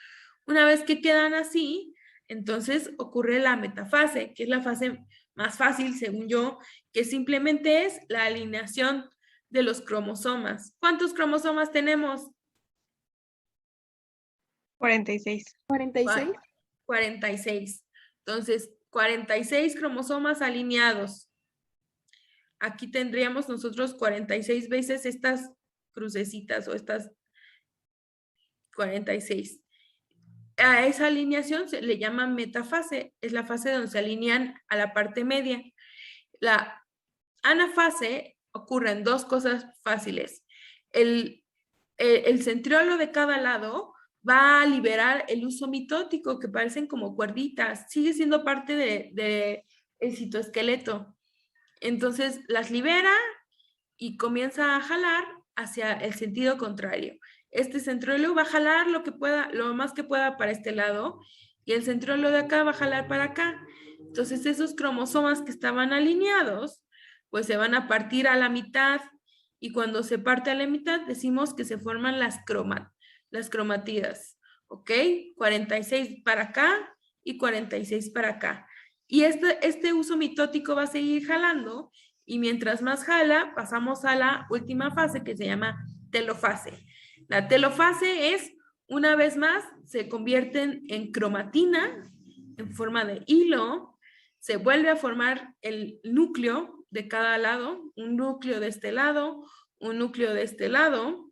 S1: Una vez que quedan así, entonces ocurre la metafase, que es la fase más fácil, según yo, que simplemente es la alineación de los cromosomas. ¿Cuántos cromosomas tenemos?
S2: 46.
S6: 46.
S1: 46. Entonces, 46 cromosomas alineados. Aquí tendríamos nosotros 46 veces estas crucecitas o estas 46. A esa alineación se le llama metafase, es la fase donde se alinean a la parte media. La anafase ocurren 2 cosas fáciles. El centriolo de cada lado va a liberar el uso mitótico, que parecen como cuerditas, sigue siendo parte del citoesqueleto. Entonces las libera y comienza a jalar hacia el sentido contrario. Este centriolo va a jalar lo que pueda, lo más que pueda para este lado, y el centriolo de acá va a jalar para acá. Entonces esos cromosomas que estaban alineados, pues se van a partir a la mitad, y cuando se parte a la mitad decimos que se forman las cromatidas, ¿ok? 46 para acá y 46 para acá. Y este uso mitótico va a seguir jalando, y mientras más jala, pasamos a la última fase que se llama telofase. La telofase es, una vez más, se convierten en cromatina en forma de hilo, se vuelve a formar el núcleo de cada lado, un núcleo de este lado, un núcleo de este lado,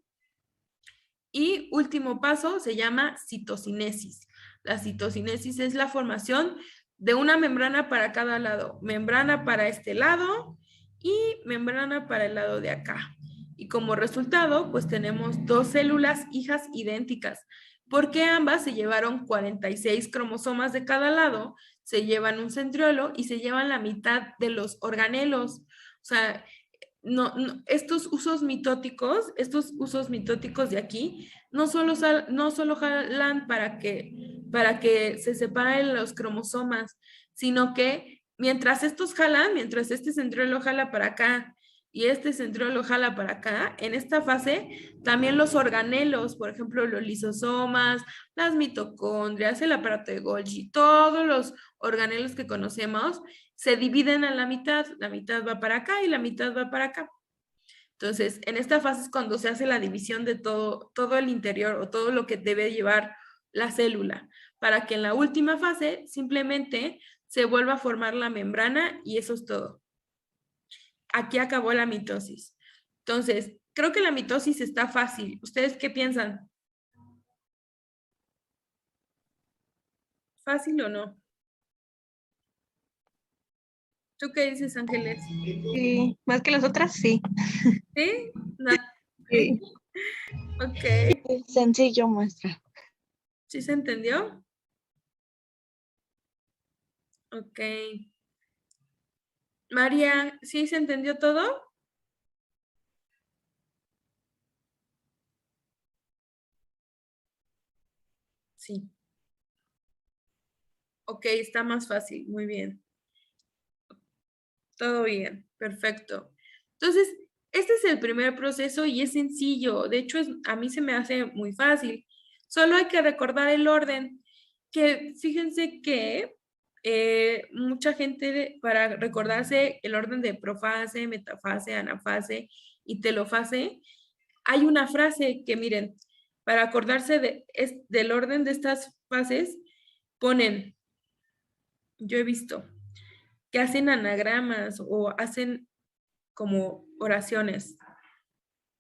S1: y último paso se llama citocinesis. La citocinesis es la formación de una membrana para cada lado, membrana para este lado y membrana para el lado de acá. Y como resultado, pues tenemos 2 células hijas idénticas, porque ambas se llevaron 46 cromosomas de cada lado, se llevan un centriolo y se llevan la mitad de los organelos. O sea, estos usos mitóticos de aquí, no solo jalan para que se separen los cromosomas, sino que mientras estos jalan, mientras este centriolo jala para acá y este centriolo jala para acá, en esta fase también los organelos, por ejemplo, los lisosomas, las mitocondrias, el aparato de Golgi, todos los organelos que conocemos, se dividen a la mitad va para acá y la mitad va para acá. Entonces, en esta fase es cuando se hace la división de todo el interior o todo lo que debe llevar la célula, para que en la última fase simplemente se vuelva a formar la membrana y eso es todo. Aquí acabó la mitosis. Entonces, creo que la mitosis está fácil. ¿Ustedes qué piensan? ¿Fácil o no? ¿Tú qué dices, Ángeles?
S2: Sí, más que las otras, sí.
S1: ¿Sí? No.
S2: Sí.
S1: Ok.
S5: Es sencillo, maestra.
S1: ¿Sí se entendió? Ok. María, ¿sí se entendió todo? Sí. Ok, está más fácil. Muy bien. Todo bien. Perfecto. Entonces, este es el primer proceso y es sencillo. De hecho, a mí se me hace muy fácil. Solo hay que recordar el orden. Que fíjense que mucha gente, para recordarse el orden de profase, metafase, anafase y telofase, hay una frase que miren, para acordarse del orden de estas fases, ponen, yo he visto, que hacen anagramas o hacen como oraciones.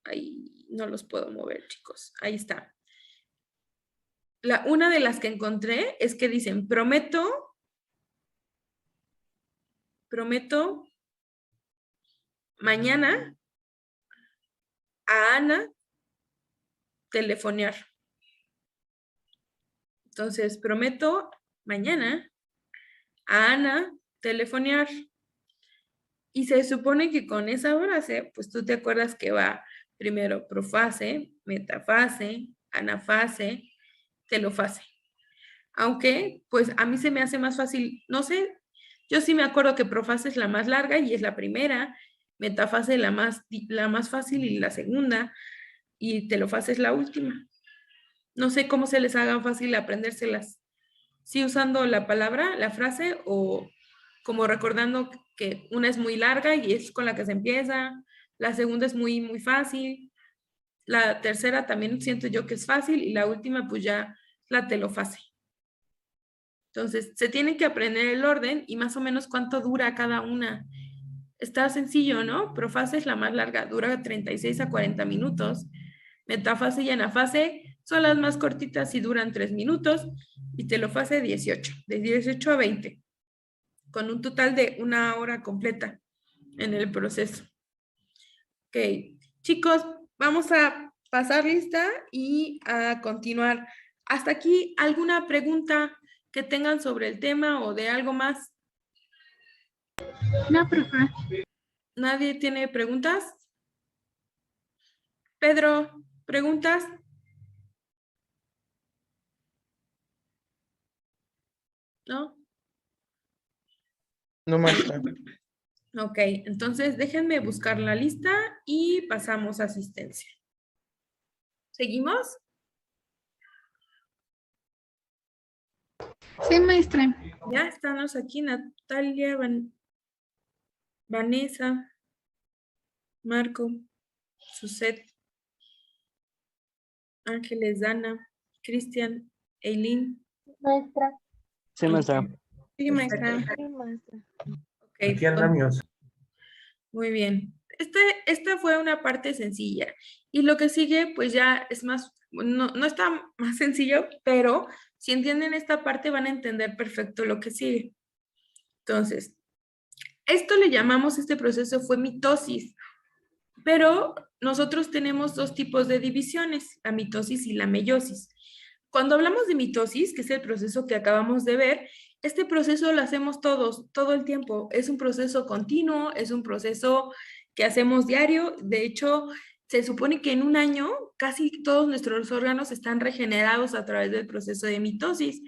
S1: Ahí no los puedo mover, chicos. Ahí está. Una de las que encontré es que dicen, prometo mañana a Ana telefonear. Entonces, prometo mañana a Ana telefonear. Y se supone que con esa frase, pues tú te acuerdas que va primero profase, metafase, anafase, telofase. Aunque, pues a mí se me hace más fácil, no sé, yo sí me acuerdo que profase es la más larga y es la primera, metafase la más fácil y la segunda, y telofase es la última. No sé cómo se les haga fácil aprendérselas. ¿Sí usando la palabra, la frase, o como recordando que una es muy larga y es con la que se empieza, la segunda es muy, muy fácil, la tercera también siento yo que es fácil y la última pues ya la telofase. Entonces, se tiene que aprender el orden y más o menos cuánto dura cada una. Está sencillo, ¿no? Profase es la más larga, dura 36 a 40 minutos. Metafase y anafase son las más cortitas y duran 3 minutos. Y telofase 18, de 18 a 20, con un total de 1 hora completa en el proceso. Ok, chicos, vamos a pasar lista y a continuar. Hasta aquí, ¿alguna pregunta que tengan sobre el tema o de algo más?
S6: No, profe.
S1: ¿Nadie tiene preguntas? Pedro, ¿preguntas? ¿No?
S7: No, maestra.
S1: Ok, entonces déjenme buscar la lista y pasamos a asistencia. ¿Seguimos?
S6: Sí, maestra.
S1: Ya estamos aquí, Natalia, Vanessa, Marco, Suset, Ángeles, Dana, Cristian, Eileen.
S5: Maestra.
S4: Sí, maestra.
S2: Sí, maestra.
S5: Sí, maestra.
S1: Ok,
S3: Aquí andamos.
S1: muy bien. Esta fue una parte sencilla. Y lo que sigue, pues ya es más, no está más sencillo, pero si entienden esta parte van a entender perfecto lo que sigue. Entonces, esto le llamamos, este proceso fue mitosis, pero nosotros tenemos dos tipos de divisiones, la mitosis y la meiosis. Cuando hablamos de mitosis, que es el proceso que acabamos de ver, este proceso lo hacemos todos, todo el tiempo. Es un proceso continuo, es un proceso que hacemos diario. De hecho, se supone que en un año casi todos nuestros órganos están regenerados a través del proceso de mitosis.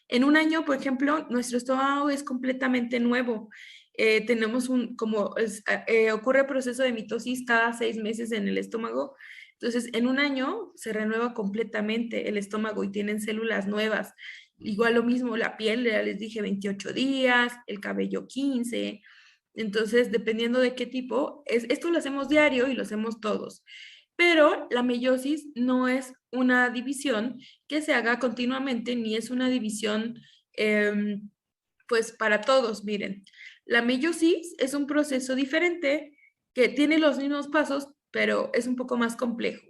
S1: En un año, por ejemplo, nuestro estómago es completamente nuevo. Tenemos ocurre el proceso de mitosis cada 6 meses en el estómago. Entonces, en un año se renueva completamente el estómago y tienen células nuevas. Igual lo mismo, la piel, ya les dije, 28 días, el cabello 15. Entonces, dependiendo de qué tipo, esto lo hacemos diario y lo hacemos todos. Pero la meiosis no es una división que se haga continuamente, ni es una división, pues, para todos. Miren, la meiosis es un proceso diferente que tiene los mismos pasos, pero es un poco más complejo.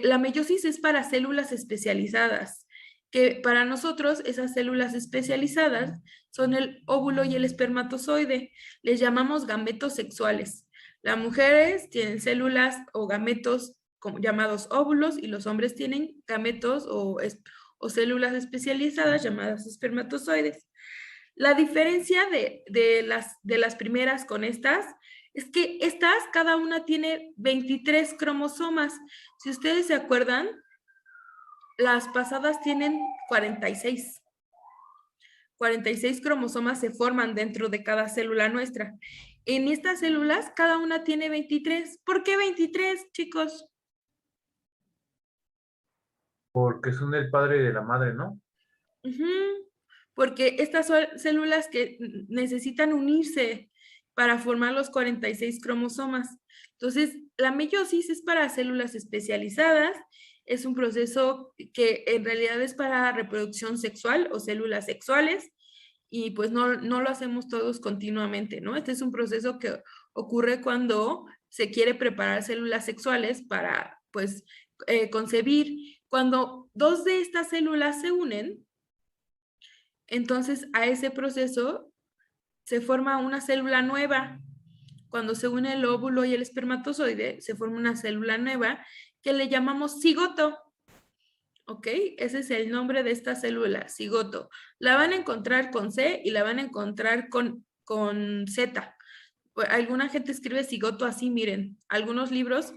S1: La meiosis es para células especializadas, que para nosotros esas células especializadas son el óvulo y el espermatozoide. Les llamamos gametos sexuales. Las mujeres tienen células o gametos llamados óvulos y los hombres tienen gametos o células especializadas llamadas espermatozoides. La diferencia de las primeras con estas es que estas, cada una tiene 23 cromosomas. Si ustedes se acuerdan, las pasadas tienen 46. 46 cromosomas se forman dentro de cada célula nuestra. En estas células, cada una tiene 23. ¿Por qué 23, chicos?
S3: Porque son el padre y de la madre, ¿no?
S1: Porque estas son células que necesitan unirse para formar los 46 cromosomas. Entonces, la meiosis es para células especializadas, es un proceso que en realidad es para reproducción sexual o células sexuales, y pues no lo hacemos todos continuamente, ¿no? Este es un proceso que ocurre cuando se quiere preparar células sexuales para, pues, concebir. Cuando dos de estas células se unen, entonces a ese proceso se forma una célula nueva. Cuando se une el óvulo y el espermatozoide, se forma una célula nueva que le llamamos cigoto. ¿ok? Ese es el nombre de esta célula, cigoto. La van a encontrar con C y la van a encontrar con Z. Pues, alguna gente escribe cigoto así, miren, algunos libros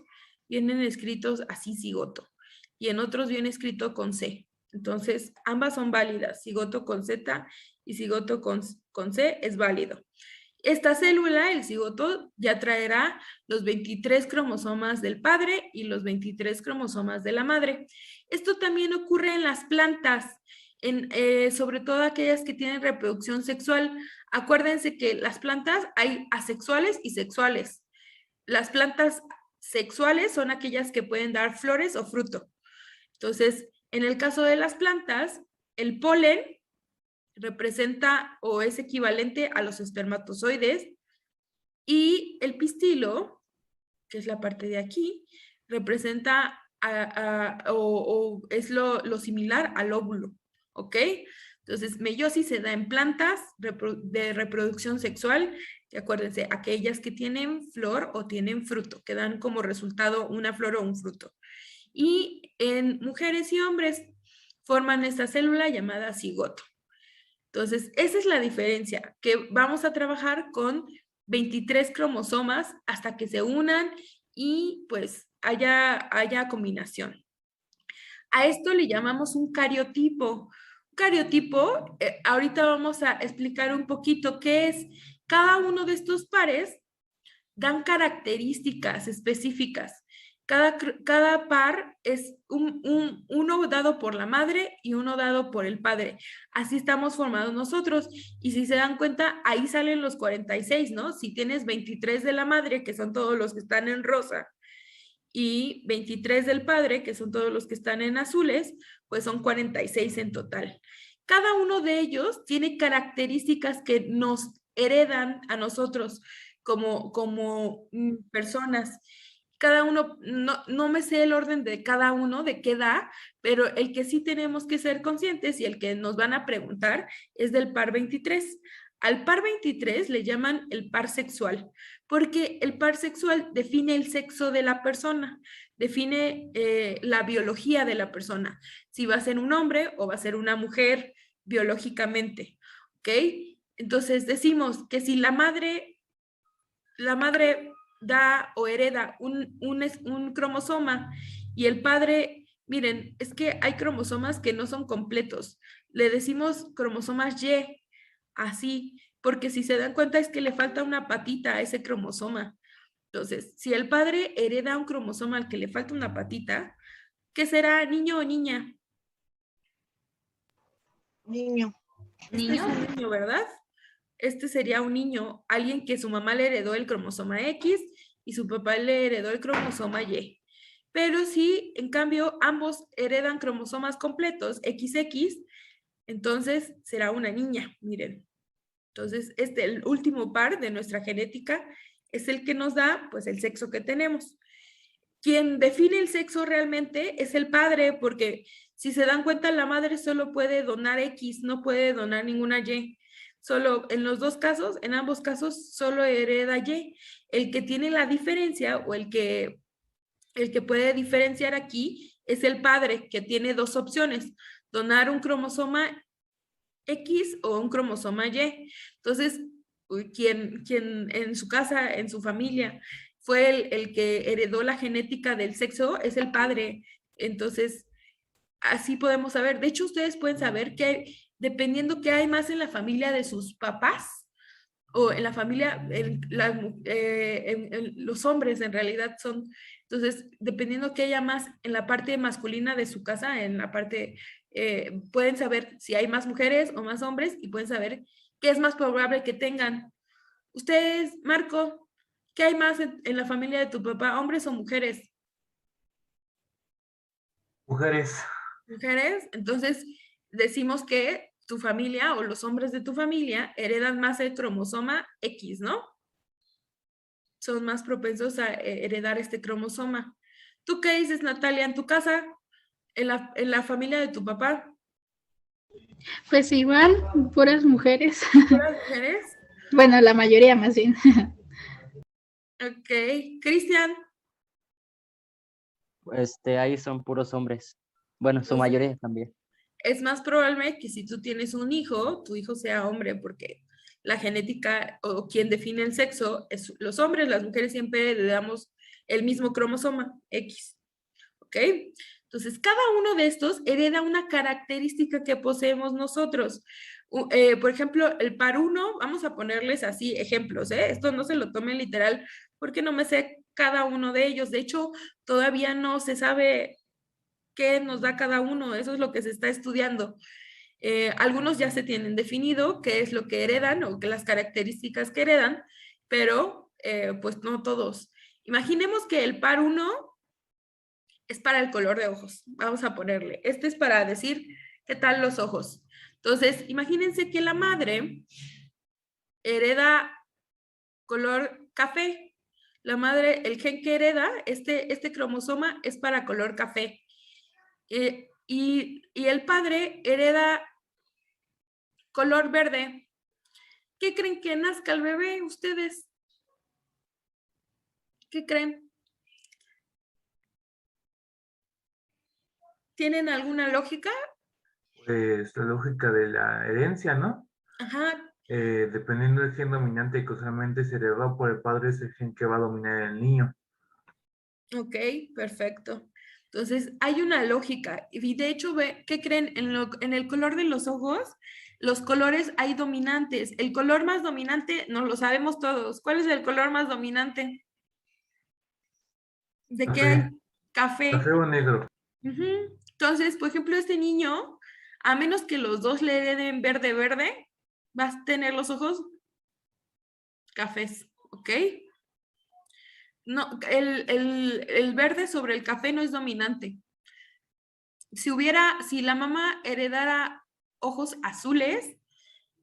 S1: vienen escritos así cigoto y en otros viene escrito con C. Entonces, ambas son válidas, cigoto con Z y cigoto con C es válido. Esta célula, el cigoto, ya traerá los 23 cromosomas del padre y los 23 cromosomas de la madre. Esto también ocurre en las plantas, sobre todo aquellas que tienen reproducción sexual. Acuérdense que las plantas hay asexuales y sexuales. Las plantas sexuales son aquellas que pueden dar flores o fruto. Entonces, en el caso de las plantas, el polen representa o es equivalente a los espermatozoides y el pistilo, que es la parte de aquí, representa o es lo similar al óvulo, ¿ok? Entonces, meiosis se da en plantas de reproducción sexual, y acuérdense, aquellas que tienen flor o tienen fruto, que dan como resultado una flor o un fruto. Y en mujeres y hombres forman esta célula llamada cigoto. Entonces, esa es la diferencia, que vamos a trabajar con 23 cromosomas hasta que se unan y pues haya combinación. A esto le llamamos un cariotipo. Un cariotipo, ahorita vamos a explicar un poquito qué es. Cada uno de estos pares dan características específicas. Cada par es uno dado por la madre y uno dado por el padre. Así estamos formados nosotros. Y si se dan cuenta, ahí salen los 46, ¿no? Si tienes 23 de la madre, que son todos los que están en rosa, y 23 del padre, que son todos los que están en azules, pues son 46 en total. Cada uno de ellos tiene características que nos heredan a nosotros como personas. Cada uno, no me sé el orden de cada uno, de qué da, pero el que sí tenemos que ser conscientes y el que nos van a preguntar es del par 23. Al par 23 le llaman el par sexual, porque el par sexual define el sexo de la persona, define la biología de la persona, si va a ser un hombre o va a ser una mujer biológicamente, ¿ok? Entonces decimos que si la madre da o hereda un cromosoma y el padre, miren, es que hay cromosomas que no son completos. Le decimos cromosomas Y, así, porque si se dan cuenta es que le falta una patita a ese cromosoma. Entonces, si el padre hereda un cromosoma al que le falta una patita, ¿qué será, niño o niña?
S2: Niño.
S1: Niño, un niño, ¿verdad? Este sería un niño, alguien que su mamá le heredó el cromosoma X y su papá le heredó el cromosoma Y. Pero si, en cambio, ambos heredan cromosomas completos, XX, entonces será una niña, miren. Entonces, el último par de nuestra genética es el que nos da, pues, el sexo que tenemos. Quien define el sexo realmente es el padre, porque si se dan cuenta, la madre solo puede donar X, no puede donar ninguna Y. Solo en los dos casos, en ambos casos, solo hereda Y. El que tiene la diferencia o el que puede diferenciar aquí es el padre, que tiene dos opciones, donar un cromosoma X o un cromosoma Y. Entonces, quien en su casa, en su familia, fue el que heredó la genética del sexo, es el padre. Entonces, así podemos saber. De hecho, ustedes pueden saber que dependiendo qué hay más en la familia de sus papás, o en la familia, los hombres en realidad son, entonces, dependiendo que haya más en la parte masculina de su casa, en la parte, pueden saber si hay más mujeres o más hombres y pueden saber qué es más probable que tengan. Ustedes, Marco, ¿qué hay más en la familia de tu papá, hombres o mujeres?
S3: Mujeres.
S1: Mujeres, entonces decimos que tu familia o los hombres de tu familia heredan más el cromosoma X, ¿no? Son más propensos a heredar este cromosoma. ¿Tú qué dices, Natalia, en tu casa, en la familia de tu papá?
S6: Pues igual, puras mujeres.
S1: ¿Puras mujeres?
S6: Bueno, la mayoría más bien.
S1: Ok. Cristian,
S4: Ahí son puros hombres. Bueno, su mayoría también.
S1: Es más probable que si tú tienes un hijo, tu hijo sea hombre, porque la genética o quien define el sexo es los hombres, las mujeres siempre le damos el mismo cromosoma, X, ¿ok? Entonces, cada uno de estos hereda una característica que poseemos nosotros. Por ejemplo, el par 1, vamos a ponerles así ejemplos, ¿eh? Esto no se lo tomen literal porque no me sé cada uno de ellos. De hecho, todavía no se sabe qué nos da cada uno, eso es lo que se está estudiando. Algunos ya se tienen definido qué es lo que heredan o que las características que heredan, pero pues no todos. Imaginemos que el par 1 es para el color de ojos, vamos a ponerle. Este es para decir qué tal los ojos. Entonces, imagínense que la madre hereda color café. La madre, el gen que hereda, este cromosoma es para color café. Y el padre hereda color verde. ¿Qué creen que nazca el bebé ustedes? ¿Qué creen? ¿Tienen alguna lógica?
S3: Pues la lógica de la herencia, ¿no?
S1: Ajá,
S3: Dependiendo del gen dominante que usualmente se heredó por el padre, es el gen que va a dominar en el niño.
S1: ok, perfecto. Entonces, hay una lógica. Y de hecho, ¿qué creen? En el color de los ojos, los colores hay dominantes. El color más dominante, no lo sabemos todos. ¿Cuál es el color más dominante? ¿De qué hay?
S3: Café,
S1: Café.
S3: café o negro.
S1: Ujú. Entonces, por ejemplo, este niño, a menos que los dos le hereden verde, verde, vas a tener los ojos cafés, ¿ok? No, el verde sobre el café no es dominante. Si la mamá heredara ojos azules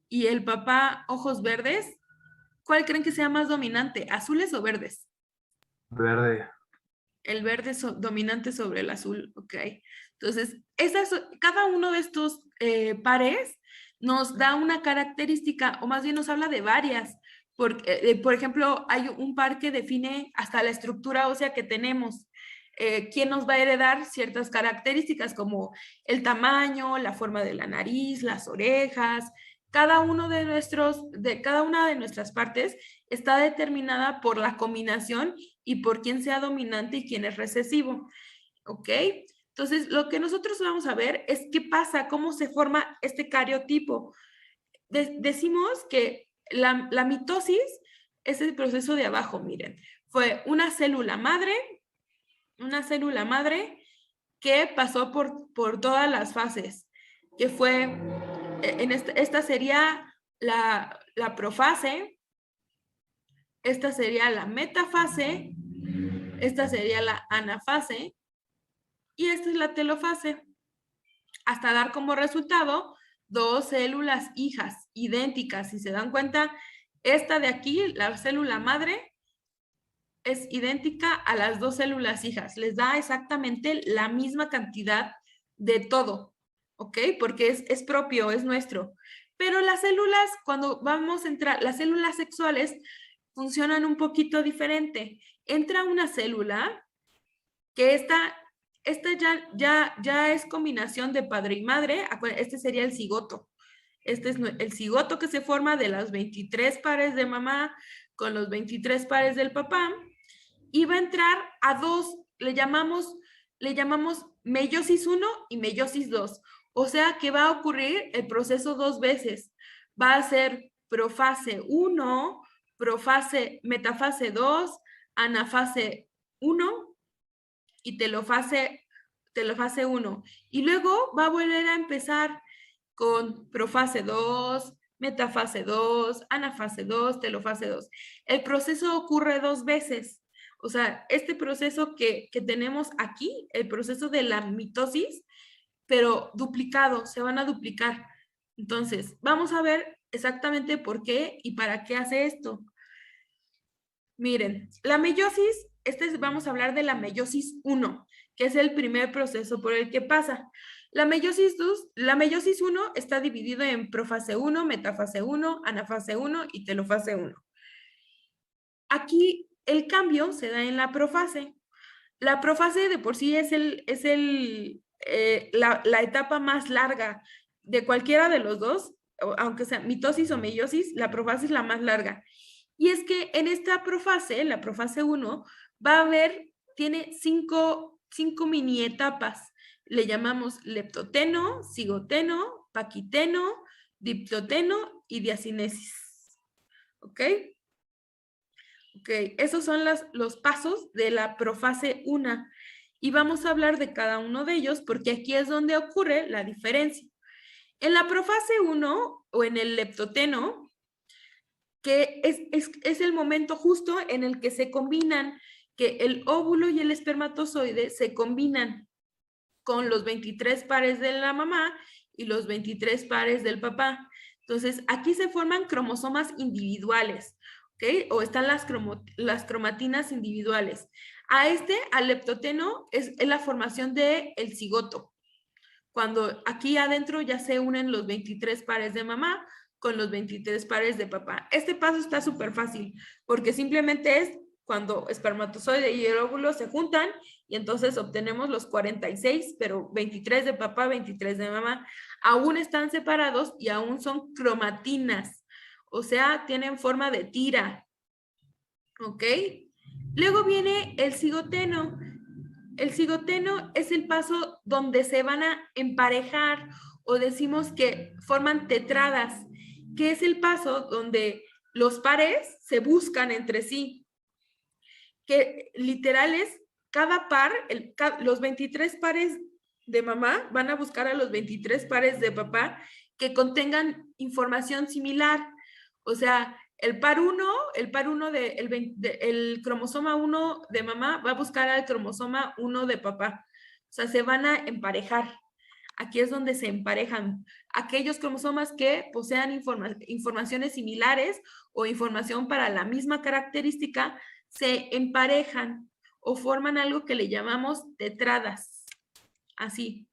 S1: y el papá ojos verdes, ¿cuál creen que sea más dominante? ¿Azules o verdes?
S3: Verde.
S1: El verde es dominante sobre el azul, ok. Entonces, cada uno de estos pares nos da una característica, o más bien nos habla de varias. Por ejemplo, hay un par que define hasta la estructura ósea que tenemos. ¿Quién nos va a heredar ciertas características como el tamaño, la forma de la nariz, las orejas? Cada una de nuestras partes está determinada por la combinación y por quién sea dominante y quién es recesivo, ¿ok? Entonces, lo que nosotros vamos a ver es qué pasa, cómo se forma este cariotipo. Decimos que la mitosis es el proceso de abajo, miren. Fue una célula madre que pasó por todas las fases, que fue, esta sería la profase, esta sería la metafase, esta sería la anafase y esta es la telofase, hasta dar como resultado dos células hijas idénticas. Si se dan cuenta, esta de aquí, la célula madre, es idéntica a las dos células hijas. Les da exactamente la misma cantidad de todo, ¿ok? Porque es propio, es nuestro. Pero las células, cuando vamos a entrar, las células sexuales funcionan un poquito diferente. Entra una célula que esta ya es combinación de padre y madre. Este sería el cigoto. Este es el cigoto que se forma de las 23 pares de mamá con los 23 pares del papá. Y va a entrar a dos, le llamamos meiosis 1 y meiosis 2. O sea que va a ocurrir el proceso dos veces. Va a ser profase 1, metafase 2, anafase 1 y telofase 1. Y luego va a volver a empezar con profase 2, metafase 2, anafase 2, telofase 2. El proceso ocurre dos veces. O sea, este proceso que tenemos aquí, el proceso de la mitosis, pero duplicado, se van a duplicar. Entonces, vamos a ver exactamente por qué y para qué hace esto. Miren, la meiosis, vamos a hablar de la meiosis 1, que es el primer proceso por el que pasa. La meiosis 1 está dividido en profase 1, metafase 1, anafase 1 y telofase 1. Aquí el cambio se da en la profase. La profase de por sí es la etapa más larga de cualquiera de los dos, aunque sea mitosis o meiosis, la profase es la más larga. Y es que en esta profase, la profase 1, tiene cinco mini etapas. Le llamamos leptoteno, cigoteno, paquiteno, diploteno y diacinesis. ¿Ok? Ok, esos son los pasos de la profase 1. Y vamos a hablar de cada uno de ellos porque aquí es donde ocurre la diferencia. En la profase 1 o en el leptoteno, que es el momento justo en el que se combinan, que el óvulo y el espermatozoide se combinan con los 23 pares de la mamá y los 23 pares del papá. Entonces, aquí se forman cromosomas individuales, ¿ok? O están las cromatinas individuales. Al leptoteno, es la formación del cigoto. Cuando aquí adentro ya se unen los 23 pares de mamá con los 23 pares de papá. Este paso está súper fácil, porque simplemente es cuando espermatozoide y el óvulo se juntan y entonces obtenemos los 46, pero 23 de papá, 23 de mamá. Aún están separados y aún son cromatinas, o sea, tienen forma de tira. ¿Ok? Luego viene el cigoteno. El cigoteno es el paso donde se van a emparejar o decimos que forman tetradas, que es el paso donde los pares se buscan entre sí. Que literal es cada par, los 23 pares de mamá van a buscar a los 23 pares de papá que contengan información similar. O sea, el cromosoma 1 de mamá va a buscar al cromosoma 1 de papá. O sea, se van a emparejar. Aquí es donde se emparejan aquellos cromosomas que posean informaciones similares o información para la misma característica, se emparejan o forman algo que le llamamos tetradas. Así.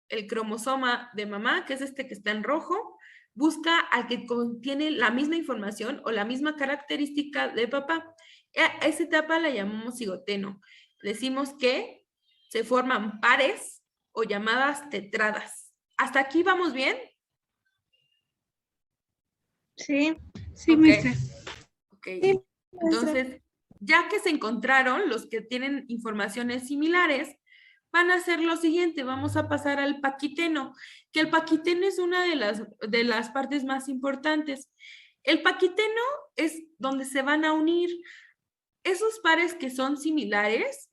S1: El cromosoma de mamá, que es este que está en rojo, busca al que contiene la misma información o la misma característica de papá. Esa etapa la llamamos cigoteno. Decimos que se forman pares o llamadas tetradas. ¿Hasta aquí vamos bien?
S2: Sí.
S6: Sí,
S1: Ok.
S6: maestra.
S1: Ok. Entonces, ya que se encontraron los que tienen informaciones similares, van a hacer lo siguiente, vamos a pasar al paquiteno, que el paquiteno es una de las partes más importantes. El paquiteno es donde se van a unir esos pares que son similares,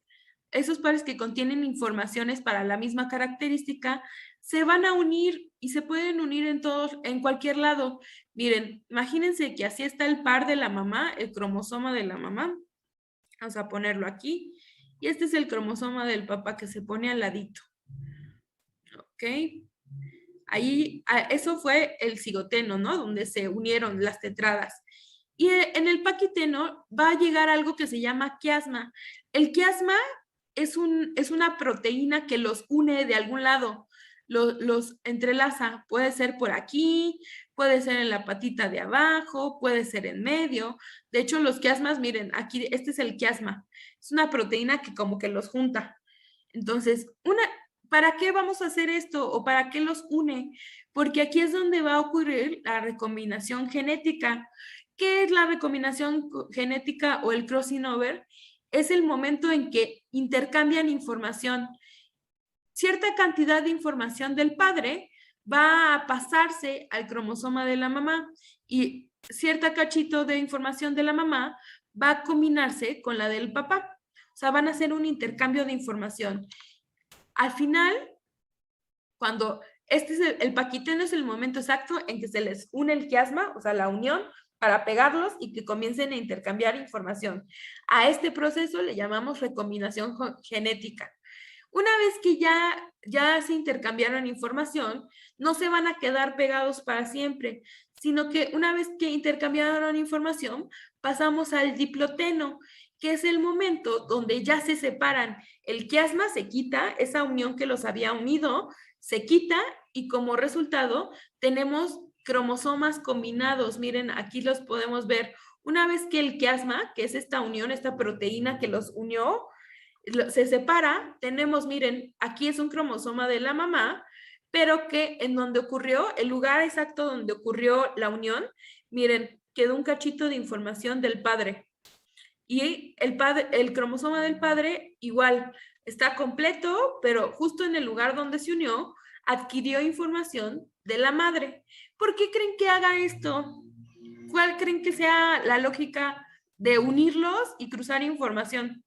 S1: esos pares que contienen informaciones para la misma característica, se van a unir y se pueden unir en cualquier lado. Miren, imagínense que así está el par de la mamá, el cromosoma de la mamá. Vamos a ponerlo aquí. Y este es el cromosoma del papá que se pone al ladito. ¿Ok? Ahí, eso fue el cigoteno, ¿no? Donde se unieron las tetradas. Y en el paquiteno va a llegar algo que se llama quiasma. El quiasma es una proteína que los une de algún lado, los entrelaza. Puede ser por aquí, puede ser en la patita de abajo, puede ser en medio. De hecho, los quiasmas, miren, aquí, este es el quiasma. Es una proteína que como que los junta. Entonces, ¿para qué vamos a hacer esto o para qué los une? Porque aquí es donde va a ocurrir la recombinación genética. ¿Qué es la recombinación genética o el crossing over? Es el momento en que intercambian información. Cierta cantidad de información del padre va a pasarse al cromosoma de la mamá y cierta cachito de información de la mamá va a combinarse con la del papá. O sea, van a hacer un intercambio de información. Al final, cuando el paquiteno es el momento exacto en que se les une el quiasma, o sea, la unión, para pegarlos y que comiencen a intercambiar información. A este proceso le llamamos recombinación genética. Una vez que ya se intercambiaron información, no se van a quedar pegados para siempre, sino que una vez que intercambiaron información, pasamos al diploteno, que es el momento donde ya se separan. El quiasma se quita, esa unión que los había unido, se quita y como resultado tenemos cromosomas combinados. Miren, aquí los podemos ver. Una vez que el quiasma, que es esta unión, esta proteína que los unió, se separa, tenemos, miren, aquí es un cromosoma de la mamá, pero que en donde ocurrió, el lugar exacto donde ocurrió la unión, miren, quedó un cachito de información del padre. Y el cromosoma del padre igual está completo, pero justo en el lugar donde se unió, adquirió información de la madre. ¿Por qué creen que haga esto? ¿Cuál creen que sea la lógica de unirlos y cruzar información?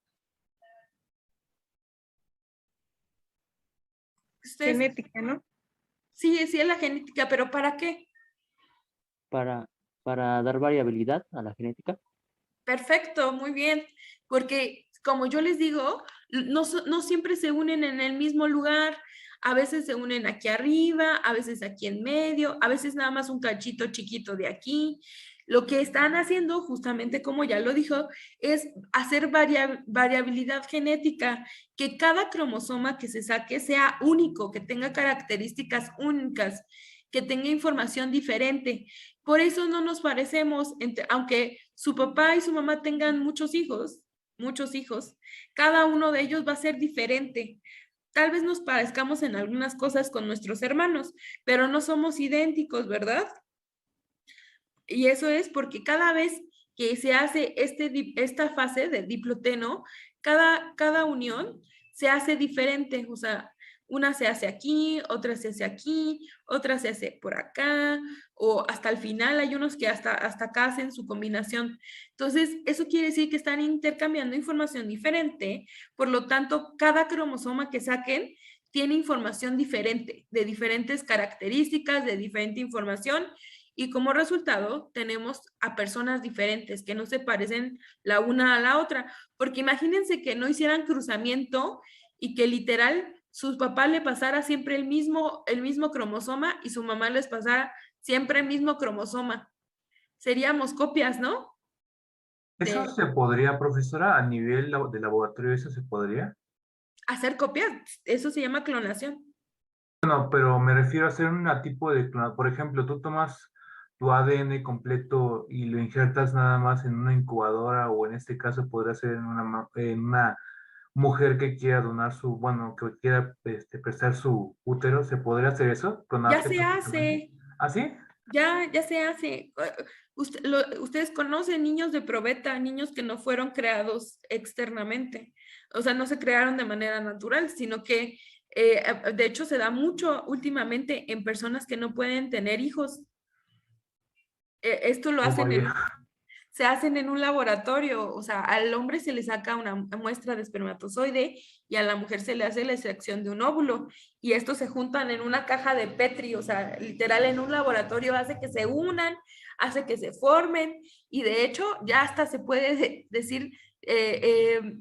S1: Ustedes,
S2: Genética, ¿no?
S1: sí, sí es la genética, pero ¿para qué?
S4: Para dar variabilidad a la genética.
S1: Perfecto, muy bien, porque como yo les digo, no siempre se unen en el mismo lugar, a veces se unen aquí arriba, a veces aquí en medio, a veces nada más un cachito chiquito de aquí. Lo que están haciendo, justamente como ya lo dijo, es hacer variabilidad genética, que cada cromosoma que se saque sea único, que tenga características únicas, que tenga información diferente. Por eso no nos parecemos, aunque su papá y su mamá tengan muchos hijos, cada uno de ellos va a ser diferente. Tal vez nos parezcamos en algunas cosas con nuestros hermanos, pero no somos idénticos, ¿verdad? Y eso es porque cada vez que se hace esta fase del diploteno, cada unión se hace diferente, o sea, una se hace aquí, otra se hace aquí, otra se hace por acá, o hasta el final hay unos que hasta acá hacen su combinación. Entonces, eso quiere decir que están intercambiando información diferente, por lo tanto, cada cromosoma que saquen tiene información diferente, de diferentes características, de diferente información, y como resultado tenemos a personas diferentes que no se parecen la una a la otra, porque imagínense que no hicieran cruzamiento y que literal su papá le pasara siempre el mismo cromosoma y su mamá les pasara siempre el mismo cromosoma. Seríamos copias, ¿no?
S3: ¿Eso
S1: De
S3: se podría, profesora, a nivel de laboratorio, eso se podría?
S1: hacer copias, eso se llama clonación.
S3: No, pero me refiero a hacer un tipo de clonado. Por ejemplo, tú tomas tu ADN completo y lo injertas nada más en una incubadora o en este caso podría ser en una mujer que quiera donar bueno, que quiera prestar su útero. ¿Se podría hacer eso?
S1: Ya
S3: ¿Clonarse
S1: se
S3: prácticamente?
S1: hace.
S3: ¿Ah, sí?
S1: Ya se hace. Ustedes conocen niños de probeta, niños que no fueron creados externamente. O sea, no se crearon de manera natural, sino que de hecho se da mucho últimamente en personas que no pueden tener hijos. Esto lo
S3: Oh,
S1: hacen
S3: vaya.
S1: se hacen en un laboratorio, o sea, al hombre se le saca una muestra de espermatozoide y a la mujer se le hace la extracción de un óvulo y estos se juntan en una caja de Petri, o sea, literal en un laboratorio hace que se unan, hace que se formen y de hecho ya hasta se puede decir,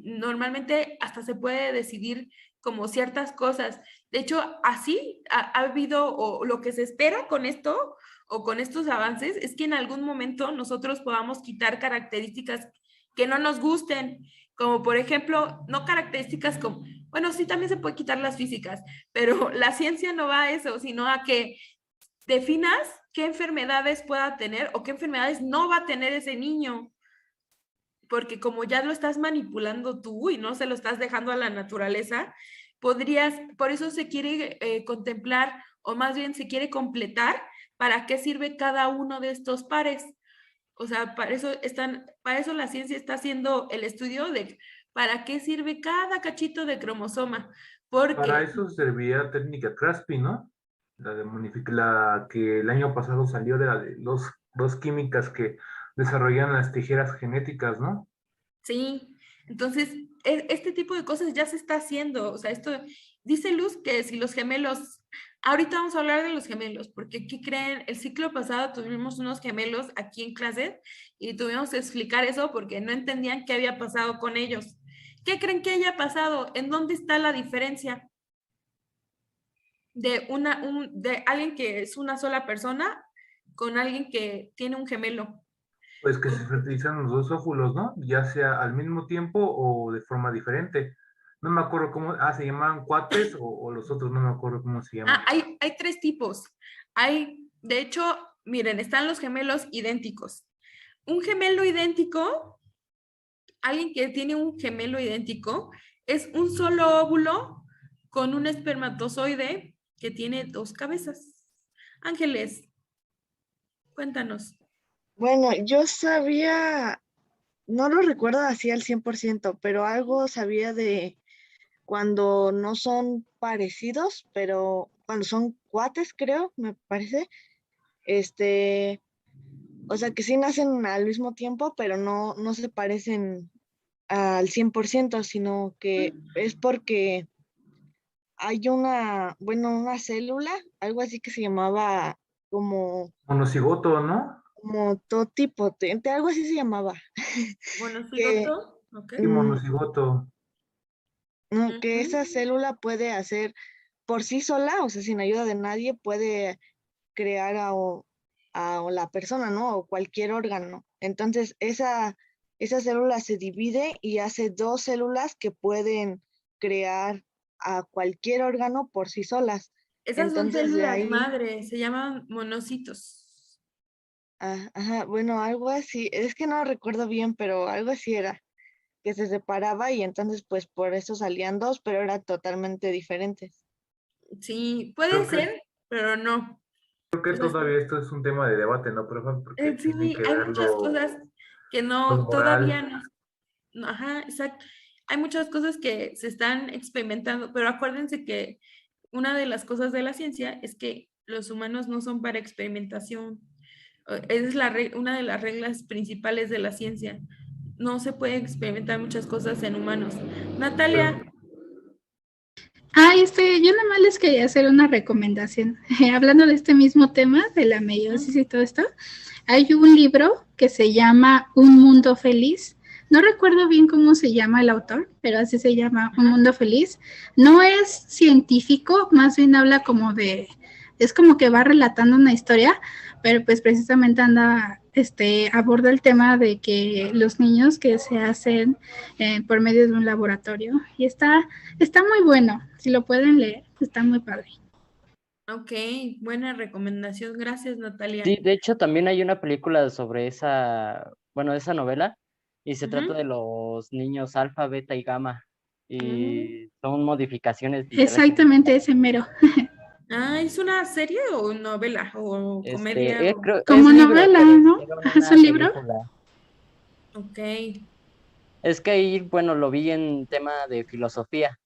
S1: normalmente hasta se puede decidir como ciertas cosas. De hecho, así ha habido, o lo que se espera con esto, o con estos avances es que en algún momento nosotros podamos quitar características que no nos gusten, como por ejemplo, no características como, bueno, sí también se puede quitar las físicas, pero la ciencia no va a eso, sino a que definas qué enfermedades pueda tener o qué enfermedades no va a tener ese niño, porque como ya lo estás manipulando tú y no se lo estás dejando a la naturaleza, por eso se quiere contemplar, o más bien se quiere completar para qué sirve cada uno de estos pares. O sea, para eso la ciencia está haciendo el estudio de para qué sirve cada cachito de cromosoma,
S3: Para
S1: porque
S3: eso serviría técnica CRASPI, ¿no? La que el año pasado salió de los dos químicas que desarrollan las tijeras genéticas, ¿no?
S1: sí, entonces este tipo de cosas ya se está haciendo. O sea, esto dice Luz que si los gemelos, ahorita vamos a hablar de los gemelos, porque ¿qué creen? El ciclo pasado tuvimos unos gemelos aquí en clase y tuvimos que explicar eso porque no entendían qué había pasado con ellos. ¿Qué creen que haya pasado? ¿En dónde está la diferencia de alguien que es una sola persona con alguien que tiene un gemelo?
S3: Pues que se fertilizan los dos óvulos, ¿no? Ya sea al mismo tiempo o de forma diferente. No me acuerdo se llamaban cuates o los otros, no me acuerdo cómo se llaman.
S1: Hay tres tipos. De hecho, miren, están los gemelos idénticos. Un gemelo idéntico, alguien que tiene un gemelo idéntico, Es un solo óvulo con un espermatozoide que tiene 2 cabezas. Ángeles, cuéntanos.
S5: Bueno, yo sabía, no lo recuerdo así al 100%, pero algo sabía de cuando no son parecidos, pero cuando son cuates, creo, me parece, este, o sea que sí nacen al mismo tiempo, pero no se parecen al 100%, sino que es porque hay una célula, algo así que se llamaba como,
S3: Monocigoto, ¿no?
S5: como totipo, algo así se llamaba, que,
S1: Monocigoto, ok.
S3: Sí,
S5: mm,
S3: monocigoto.
S5: no, que
S1: Ujú.
S5: esa célula puede hacer por sí sola, o sea, sin ayuda de nadie, puede crear a la persona, ¿no? O cualquier órgano. Entonces, esa célula se divide y hace dos células que pueden crear a cualquier órgano por sí solas.
S1: Esas son
S5: Entonces, de
S1: células
S5: ahí,
S1: madre, se llaman monocitos.
S5: ajá, bueno, algo así, es que no recuerdo bien, pero algo así era, que se separaba y entonces, pues, por eso salían dos, pero eran totalmente diferentes.
S1: Sí, puede
S3: Creo que,
S1: ser, pero no.
S3: creo que
S1: O sea,
S3: todavía esto es un tema de debate, ¿no, profe? Porque tienen
S1: sí,
S3: que
S1: hay
S3: ver
S1: muchas cosas que
S3: lo
S1: no, todavía
S3: moral.
S1: no. Ajá, exacto. Hay muchas cosas que se están experimentando, pero acuérdense que una de las cosas de la ciencia es que los humanos no son para experimentación. Esa es una de las reglas principales de la ciencia. No se puede experimentar muchas cosas en humanos.
S3: Pero,
S1: Natalia,
S6: Yo nada más les quería hacer una recomendación. Hablando de este mismo tema, de la meiosis y todo esto, hay un libro que se llama Un Mundo Feliz. No recuerdo bien cómo se llama el autor, pero así se llama, Un Mundo Feliz. No es científico, más bien habla es como que va relatando una historia, pero pues precisamente aborda el tema de que los niños que se hacen por medio de un laboratorio. Y está muy bueno, si lo pueden leer, está muy padre.
S1: ok, buena recomendación. Gracias, Natalia.
S4: Sí, de hecho también hay una película sobre esa novela, y se trata
S1: Ujú.
S4: de los niños alfa, beta y gamma,
S1: Mm.
S4: y son modificaciones literal
S6: Exactamente
S4: genéticas.
S6: ese mero.
S1: ¿Es una serie o novela o comedia?
S4: Creo, es
S6: Como
S4: libro,
S6: novela,
S4: pero
S6: ¿no?
S4: hicieron
S6: ¿Es
S4: una
S6: un libro?
S4: película.
S1: Ok.
S4: Es que ahí, bueno, lo vi en tema de filosofía,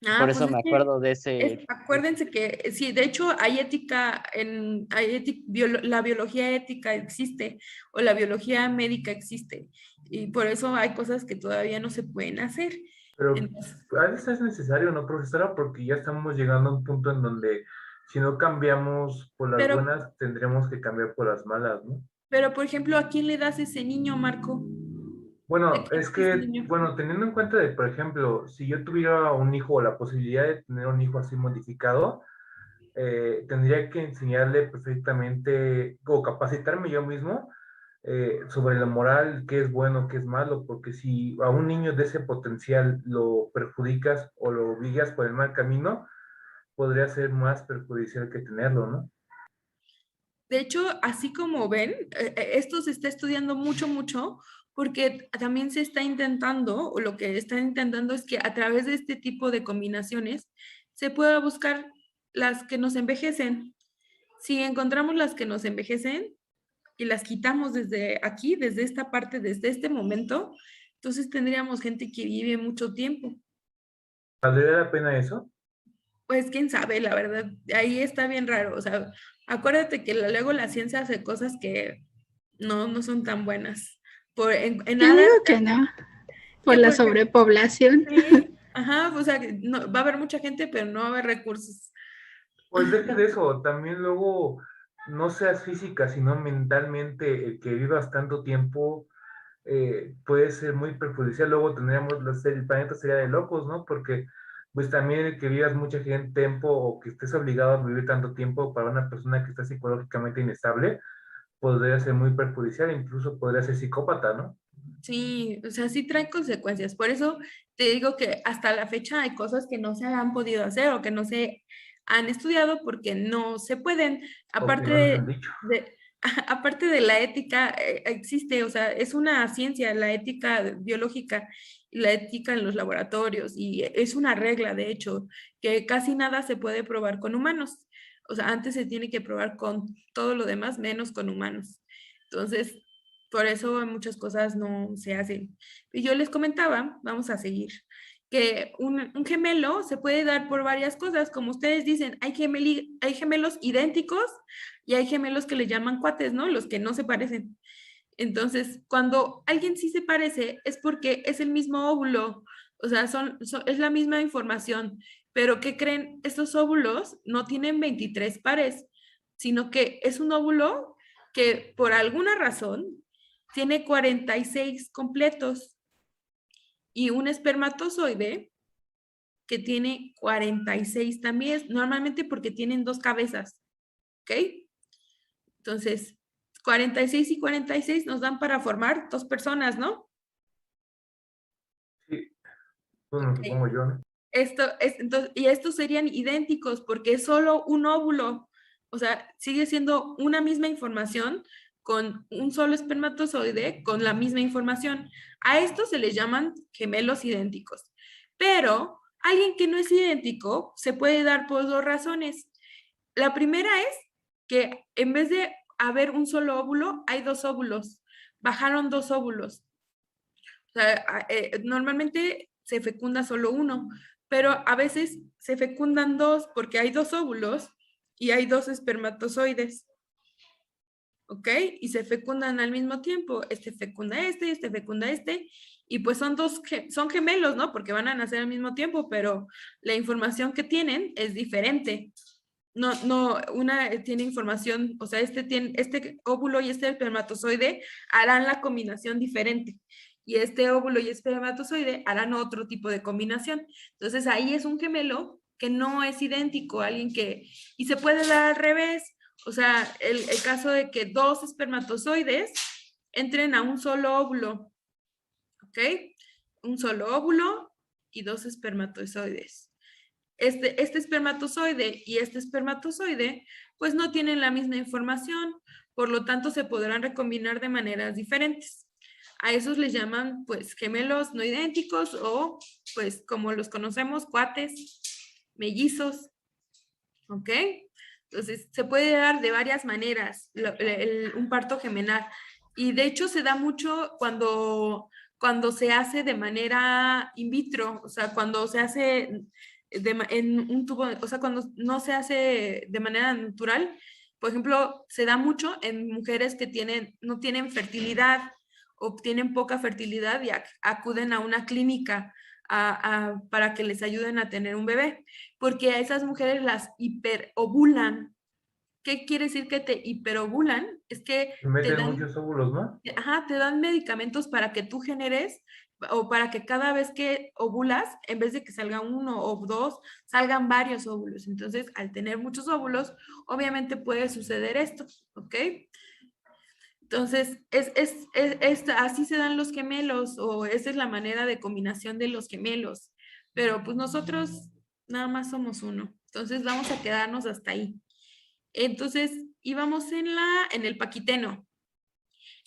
S4: por
S1: Pues
S4: eso
S1: es
S4: me
S1: que
S4: acuerdo de ese.
S1: acuérdense que sí, de hecho hay ética la biología ética existe o la biología médica existe y por eso hay cosas que todavía no se pueden hacer.
S3: pero
S1: Entonces,
S3: a veces es necesario, ¿no, profesora? Porque ya estamos llegando a un punto en donde si no cambiamos por las
S1: pero,
S3: buenas, tendremos que cambiar por las malas, ¿no?
S1: pero por ejemplo, ¿a quién le das ese niño, Marco? ¿De
S3: Bueno,
S1: quién
S3: es
S1: es ese
S3: que,
S1: niño?
S3: bueno, teniendo en cuenta de, por ejemplo, si yo tuviera un hijo o la posibilidad de tener un hijo así modificado, tendría que enseñarle perfectamente o capacitarme yo mismo sobre la moral, qué es bueno, qué es malo, porque si a un niño de ese potencial lo perjudicas o lo guías por el mal camino, podría ser más perjudicial que tenerlo, ¿no?
S1: De hecho, así como ven, esto se está estudiando mucho, mucho, porque también se está intentando, o lo que están intentando es que a través de este tipo de combinaciones se pueda buscar las que nos envejecen. Si encontramos las que nos envejecen y las quitamos desde aquí, desde esta parte, desde este momento, entonces tendríamos gente que vive mucho tiempo.
S3: ¿Valdría la pena eso?
S1: Pues quién sabe, la verdad, ahí está bien raro. O sea, acuérdate que luego la ciencia hace cosas que no son tan buenas. En
S6: Yo
S1: nada,
S6: digo que no, por
S1: que
S6: la
S1: por ejemplo,
S6: sobrepoblación.
S1: sí, ajá, o sea, que va a haber mucha gente, pero no va a haber recursos.
S3: Pues deje de eso, también luego no seas física, sino mentalmente, el que vivas tanto tiempo puede ser muy perjudicial. Luego tendríamos, el planeta sería de locos, ¿no? Porque pues también el que vivas mucha gente tiempo o que estés obligado a vivir tanto tiempo para una persona que está psicológicamente inestable, podría ser muy perjudicial, incluso podría ser psicópata, ¿no?
S1: Sí, o sea, sí trae consecuencias. Por eso te digo que hasta la fecha hay cosas que no se han podido hacer o que no se han estudiado porque no se pueden.
S3: O que
S1: Aparte
S3: no nos han dicho.
S1: aparte de la ética, existe, o sea, es una ciencia, la ética biológica, la ética en los laboratorios, y es una regla, de hecho, que casi nada se puede probar con humanos. O sea, antes se tiene que probar con todo lo demás, menos con humanos. Entonces, por eso muchas cosas no se hacen. Y yo les comentaba, vamos a seguir, que un gemelo se puede dar por varias cosas. Como ustedes dicen, hay gemelos idénticos y hay gemelos que le llaman cuates, ¿no? Los que no se parecen. Entonces, cuando alguien sí se parece, es porque es el mismo óvulo, o sea, es la misma información, pero ¿qué creen? Estos óvulos no tienen 23 pares, sino que es un óvulo que por alguna razón tiene 46 completos y un espermatozoide que tiene 46 también, normalmente porque tienen 2 cabezas, ¿ok? Entonces, 46 y 46 nos dan para formar 2 personas, ¿no?
S3: Sí, bueno,
S1: Ok.
S3: supongo yo, ¿no?
S1: Entonces, y estos serían idénticos porque es solo un óvulo, o sea, sigue siendo una misma información con un solo espermatozoide con la misma información. A estos se les llaman gemelos idénticos. Pero alguien que no es idéntico se puede dar por 2 razones. La primera es que en vez de haber un solo óvulo, hay 2 óvulos. Bajaron 2 óvulos. O sea, normalmente se fecunda solo uno, pero a veces se fecundan 2 porque hay 2 óvulos y hay 2 espermatozoides. ¿Ok? Y se fecundan al mismo tiempo. Este fecunda este, y pues son gemelos, ¿no? Porque van a nacer al mismo tiempo, pero la información que tienen es diferente. No, una tiene información, o sea, este óvulo y este espermatozoide harán la combinación diferente. Y este óvulo y espermatozoide harán otro tipo de combinación. Entonces ahí es un gemelo que no es idéntico a alguien y se puede dar al revés. O sea, el caso de que 2 espermatozoides entren a un solo óvulo. ¿Ok? Un solo óvulo y 2 espermatozoides. Este espermatozoide y este espermatozoide, pues no tienen la misma información, por lo tanto se podrán recombinar de maneras diferentes. A esos les llaman, pues, gemelos no idénticos o, pues, como los conocemos, cuates, mellizos, ¿ok? Entonces, se puede dar de varias maneras un parto gemelar. Y de hecho se da mucho cuando se hace de manera in vitro, o sea, cuando se hace en un tubo, o sea, cuando no se hace de manera natural. Por ejemplo, se da mucho en mujeres que no tienen fertilidad o tienen poca fertilidad y acuden a una clínica para que les ayuden a tener un bebé, porque a esas mujeres las hiperovulan. ¿Qué quiere decir que te hiperovulan? Es que
S3: Se meten muchos óvulos, ¿no?
S1: te dan medicamentos para que tú generes o para que cada vez que ovulas, en vez de que salga 1 o 2, salgan varios óvulos. Entonces, al tener muchos óvulos, obviamente puede suceder esto, ¿ok? Entonces, así se dan los gemelos, o esa es la manera de combinación de los gemelos. Pero pues nosotros nada más somos uno. Entonces vamos a quedarnos hasta ahí. Entonces, íbamos en el paquiteno.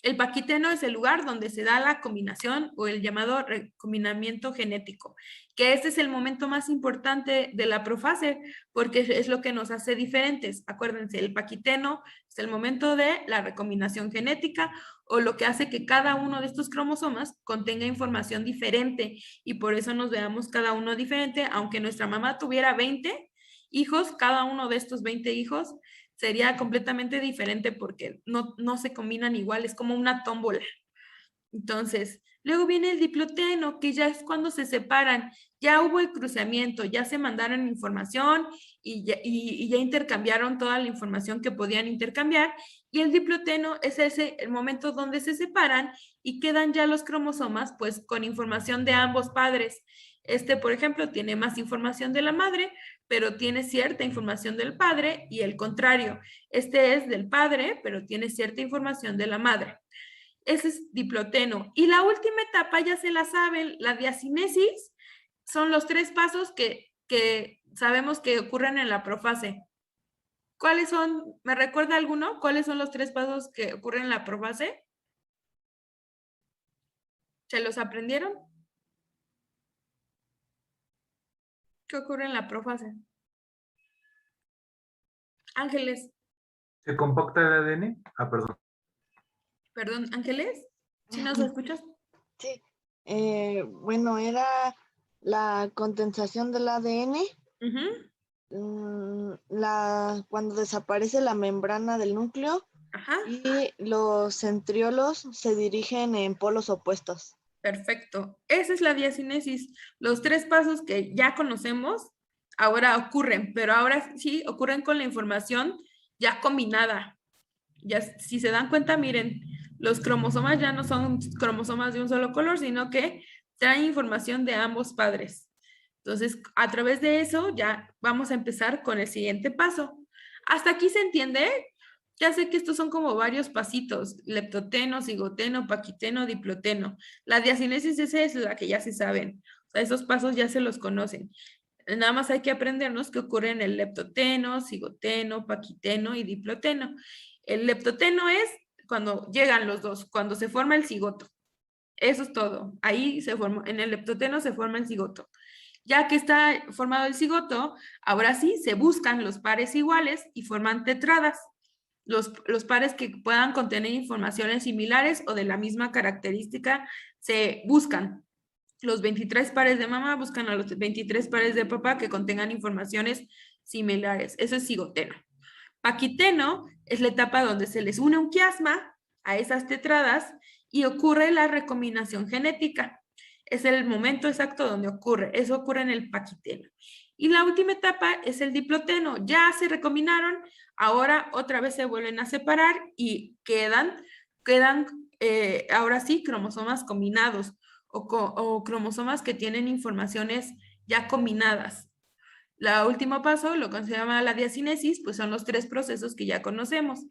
S1: El paquiteno es el lugar donde se da la combinación o el llamado recombinamiento genético, que este es el momento más importante de la profase porque es lo que nos hace diferentes. Acuérdense, el paquiteno es el momento de la recombinación genética o lo que hace que cada uno de estos cromosomas contenga información diferente y por eso nos veamos cada uno diferente, aunque nuestra mamá tuviera 20 hijos, cada uno de estos 20 hijos sería completamente diferente porque no se combinan igual, es como una tómbola. Entonces, luego viene el diploteno, que ya es cuando se separan, ya hubo el cruzamiento, ya se mandaron información y ya intercambiaron toda la información que podían intercambiar, y el diploteno es el momento donde se separan y quedan ya los cromosomas pues con información de ambos padres. Por ejemplo, tiene más información de la madre, pero tiene cierta información del padre y el contrario. Este es del padre, pero tiene cierta información de la madre. Ese es diploteno. Y la última etapa ya se la saben, la diacinesis, son los 3 pasos que sabemos que ocurren en la profase. ¿Cuáles son? ¿Me recuerda alguno? ¿Cuáles son los 3 pasos que ocurren en la profase? ¿Se los aprendieron? ¿Qué ocurre en la profase? Ángeles,
S3: ¿Se compacta el ADN? Ah, perdón.
S1: perdón, Ángeles, ¿sí nos escuchas?
S5: Sí. Bueno, era la condensación del ADN,
S1: Ujú,
S5: cuando desaparece la membrana del núcleo
S1: ajá,
S5: y los centriolos se dirigen en polos opuestos.
S1: perfecto. Esa es la diacinesis. Los 3 pasos que ya conocemos ahora ocurren, pero ahora sí ocurren con la información ya combinada. Ya, si se dan cuenta, miren, los cromosomas ya no son cromosomas de un solo color, sino que traen información de ambos padres. Entonces, a través de eso ya vamos a empezar con el siguiente paso. ¿Hasta aquí se entiende? Ya sé que estos son como varios pasitos, leptoteno, cigoteno, paquiteno, diploteno. La diacinesis esa es la que ya se saben. O sea, esos pasos ya se los conocen. Nada más hay que aprendernos qué ocurre en el leptoteno, cigoteno, paquiteno y diploteno. El leptoteno es cuando llegan los dos, cuando se forma el cigoto. Eso es todo. Ahí se forma, en el leptoteno se forma el cigoto. Ya que está formado el cigoto, ahora sí se buscan los pares iguales y forman tetradas. Los pares que puedan contener informaciones similares o de la misma característica se buscan. Los 23 pares de mamá buscan a los 23 pares de papá que contengan informaciones similares. Eso es cigoteno. Paquiteno es la etapa donde se les une un quiasma a esas tetradas y ocurre la recombinación genética. Es el momento exacto donde ocurre. Eso ocurre en el paquiteno. Y la última etapa es el diploteno. Ya se recombinaron, ahora otra vez se vuelven a separar y quedan ahora sí cromosomas combinados o cromosomas que tienen informaciones ya combinadas. La último paso, lo que se llama la diacinesis, pues son los 3 procesos que ya conocemos.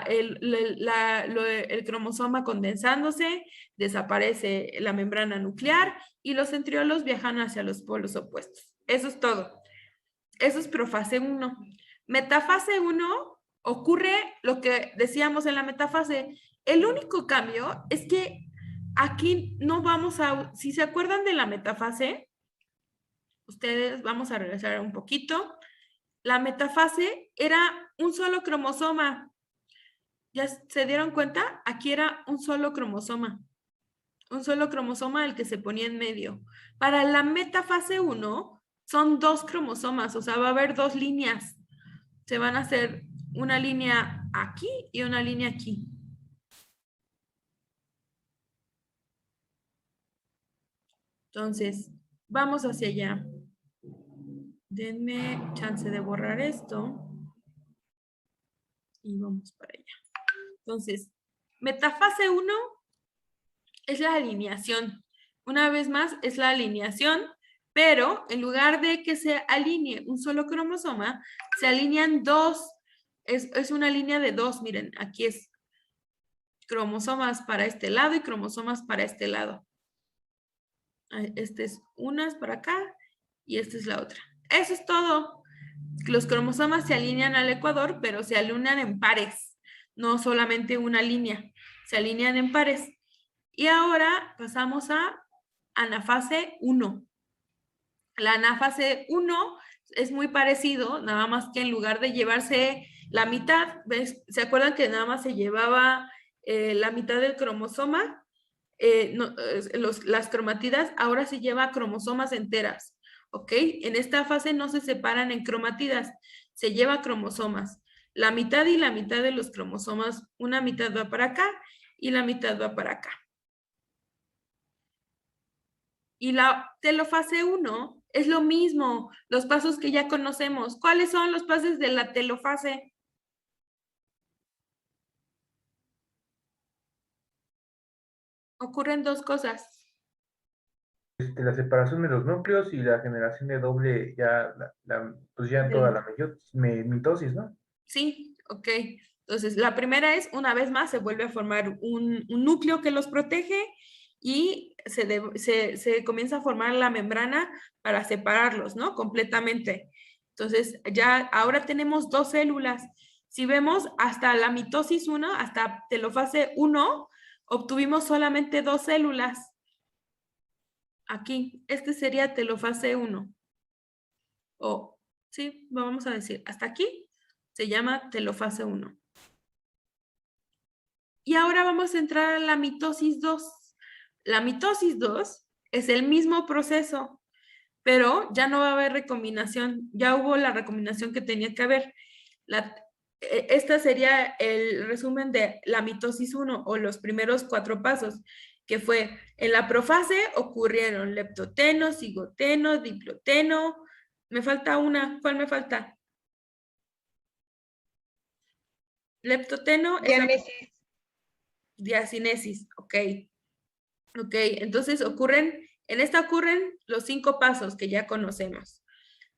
S1: El cromosoma condensándose, desaparece la membrana nuclear y los centriolos viajan hacia los polos opuestos. Eso es todo. Eso es profase 1. Metafase 1 ocurre lo que decíamos en la metafase. El único cambio es que aquí no vamos a, si se acuerdan de la metafase, ustedes vamos a regresar un poquito. La metafase era un solo cromosoma. ¿Ya se dieron cuenta? Aquí era un solo cromosoma. Un solo cromosoma el que se ponía en medio. Para la metafase 1 son 2 cromosomas, o sea, va a haber 2 líneas. Se van a hacer una línea aquí y una línea aquí. Entonces, vamos hacia allá. Denme chance de borrar esto. Y vamos para allá. Entonces, metafase 1 es la alineación. Una vez más, es la alineación, pero en lugar de que se alinee un solo cromosoma, se alinean 2. Es una línea de 2. Miren, aquí es cromosomas para este lado y cromosomas para este lado. Este es unas para acá y esta es la otra. Eso es todo. Los cromosomas se alinean al ecuador, pero se alinean en pares, no solamente una línea, se alinean en pares. Y ahora pasamos a anafase 1. La anafase 1 es muy parecido, nada más que en lugar de llevarse la mitad, ¿ves? ¿Se acuerdan que nada más se llevaba la mitad del cromosoma? Las cromatidas, ahora se lleva cromosomas enteras, ¿ok? En esta fase no se separan en cromatidas, se lleva cromosomas. La mitad y la mitad de los cromosomas, una mitad va para acá y la mitad va para acá. Y la telofase 1 es lo mismo, los pasos que ya conocemos. ¿Cuáles son los pasos de la telofase? Ocurren 2 cosas.
S3: La separación de los núcleos y la generación de doble, ya, pues ya toda la mitosis, ¿no?
S1: Sí, ok. Entonces, la primera es, una vez más, se vuelve a formar un núcleo que los protege y se comienza a formar la membrana para separarlos, ¿no? Completamente. Entonces, ya ahora tenemos 2 células. Si vemos, hasta la mitosis 1, hasta telofase 1, obtuvimos solamente 2 células. Aquí, este sería telofase 1. o sí, vamos a decir, hasta aquí se llama telofase 1. Y ahora vamos a entrar a la mitosis 2. La mitosis 2 es el mismo proceso, pero ya no va a haber recombinación. Ya hubo la recombinación que tenía que haber. Esta sería el resumen de la mitosis 1 o los primeros 4 pasos, que fue en la profase ocurrieron leptoteno, cigoteno, diploteno. Me falta una. ¿Cuál me falta? Leptoteno es la
S2: Diánesis.
S1: diacinesis. Ok. Ok, entonces en esta ocurren los 5 pasos que ya conocemos.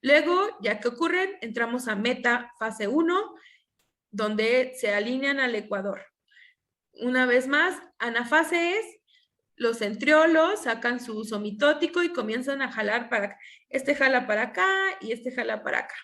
S1: Luego, ya que ocurren, entramos a meta fase 1, donde se alinean al ecuador. Una vez más, anafase es, los centriolos sacan su somitótico y comienzan a jalar para acá. Este jala para acá y este jala para acá.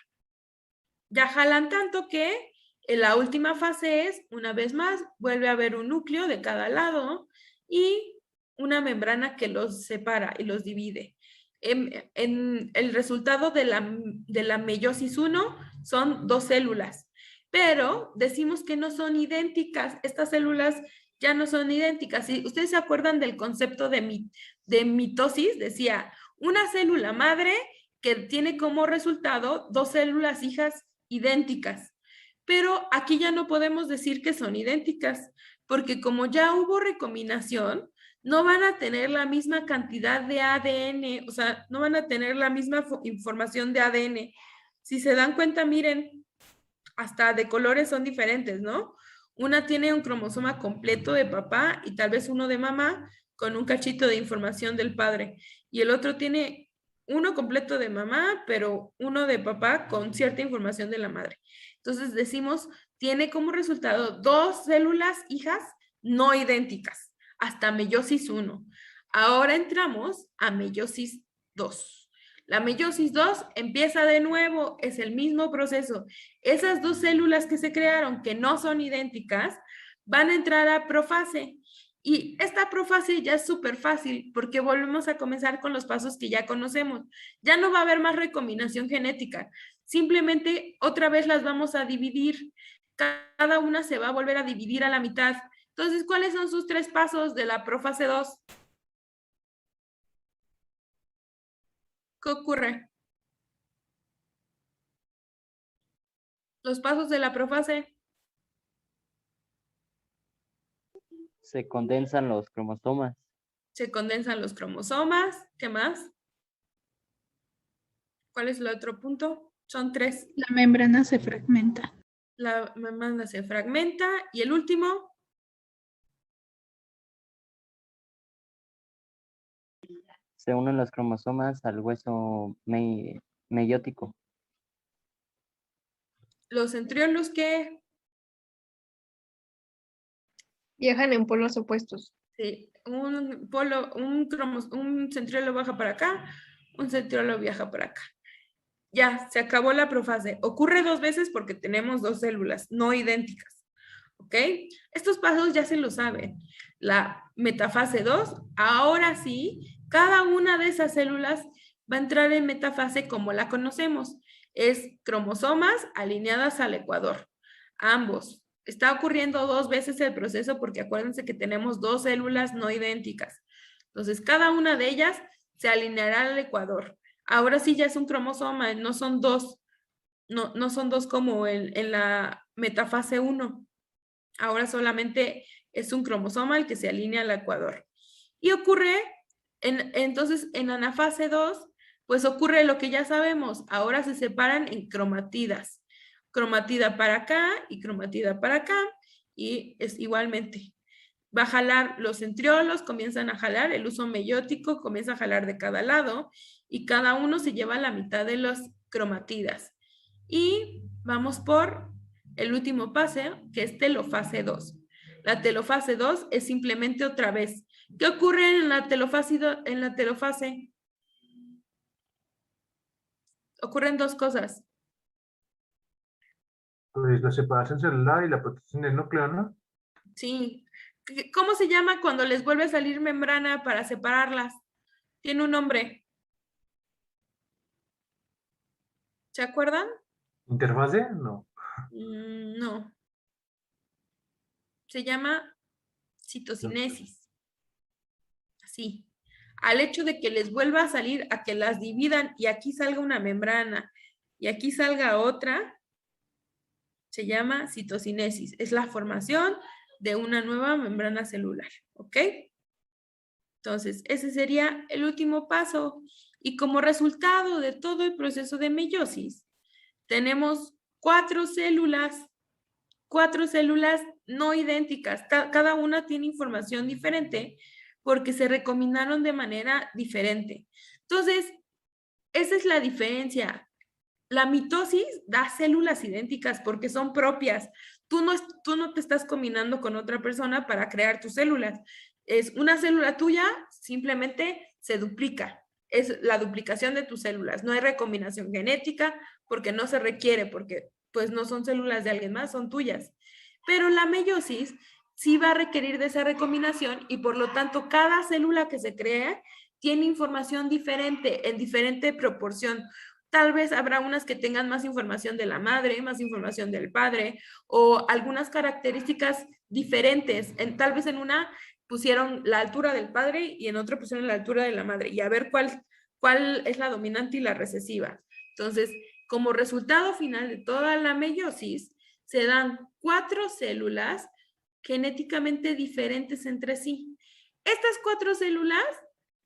S1: Ya jalan tanto que en la última fase es, una vez más, vuelve a haber un núcleo de cada lado y una membrana que los separa y los divide. En el resultado de la meiosis 1 son 2 células, pero decimos que no son idénticas. Estas células ya no son idénticas. Si ustedes se acuerdan del concepto de mitosis, decía una célula madre que tiene como resultado 2 células hijas idénticas. Pero aquí ya no podemos decir que son idénticas, porque como ya hubo recombinación, no van a tener la misma cantidad de ADN, o sea, no van a tener la misma información de ADN. Si se dan cuenta, miren, hasta de colores son diferentes, ¿no? Una tiene un cromosoma completo de papá y tal vez uno de mamá con un cachito de información del padre. Y el otro tiene uno completo de mamá, pero uno de papá con cierta información de la madre. Entonces decimos, tiene como resultado 2 células hijas no idénticas, hasta meiosis 1. Ahora entramos a meiosis 2. La meiosis 2 empieza de nuevo, es el mismo proceso. Esas 2 células que se crearon, que no son idénticas, van a entrar a profase. Y esta profase ya es súper fácil porque volvemos a comenzar con los pasos que ya conocemos. Ya no va a haber más recombinación genética. Simplemente otra vez las vamos a dividir. Cada una se va a volver a dividir a la mitad. Entonces, ¿cuáles son sus 3 pasos de la profase 2? ¿Qué ocurre? Los pasos de la profase.
S4: Se condensan los cromosomas.
S1: Se condensan los cromosomas. ¿Qué más? ¿Cuál es el otro punto? Son 3.
S6: La membrana se fragmenta.
S1: La membrana se fragmenta. Y el último.
S4: Se unen los cromosomas al hueso meiótico.
S1: Los centriolos que
S2: Viajan en polos opuestos.
S1: sí, un centriolo baja para acá, un centriolo viaja para acá. Ya, se acabó la profase. Ocurre 2 veces porque tenemos 2 células no idénticas. ¿Ok? Estos pasos ya se lo saben. La metafase 2, ahora sí, cada una de esas células va a entrar en metafase como la conocemos. Es cromosomas alineadas al ecuador. Ambos. Está ocurriendo 2 veces el proceso porque acuérdense que tenemos 2 células no idénticas. Entonces, cada una de ellas se alineará al ecuador. Ahora sí ya es un cromosoma, no son 2. No son 2 como en la metafase 1. Ahora solamente es un cromosoma el que se alinea al ecuador. Y ocurre, entonces en anafase 2, pues ocurre lo que ya sabemos. Ahora se separan en cromatidas. Cromatida para acá y cromatida para acá. Y es igualmente. Va a jalar los centriolos, comienzan a jalar, el uso meiótico comienza a jalar de cada lado y cada uno se lleva la mitad de las cromatidas. Y vamos por el último paso, que es telofase 2. La telofase 2 es simplemente otra vez. ¿Qué ocurre en la telofase? Ocurren 2 cosas.
S3: Pues la separación celular y la protección del núcleo, ¿no?
S1: Sí. ¿Cómo se llama cuando les vuelve a salir membrana para separarlas? Tiene un nombre. ¿Se acuerdan?
S3: ¿Interfase? No.
S1: No. Se llama citocinesis. Así. Al hecho de que les vuelva a salir, a que las dividan y aquí salga una membrana y aquí salga otra, se llama citocinesis. Es la formación de una nueva membrana celular. ¿Ok? Entonces, ese sería el último paso. Y como resultado de todo el proceso de meiosis, tenemos 4 células no idénticas. Cada una tiene información diferente porque se recombinaron de manera diferente. Entonces, esa es la diferencia. La mitosis da células idénticas porque son propias. Tú no te estás combinando con otra persona para crear tus células. Es una célula tuya, simplemente se duplica. Es la duplicación de tus células. No hay recombinación genética porque no se requiere, porque pues no son células de alguien más, son tuyas. Pero la meiosis sí va a requerir de esa recombinación y por lo tanto cada célula que se crea tiene información diferente, en diferente proporción. Tal vez habrá unas que tengan más información de la madre, más información del padre, o algunas características diferentes. Tal vez en una pusieron la altura del padre y en otra pusieron la altura de la madre, y a ver cuál es la dominante y la recesiva. Entonces, como resultado final de toda la meiosis, se dan 4 células genéticamente diferentes entre sí. Estas 4 células,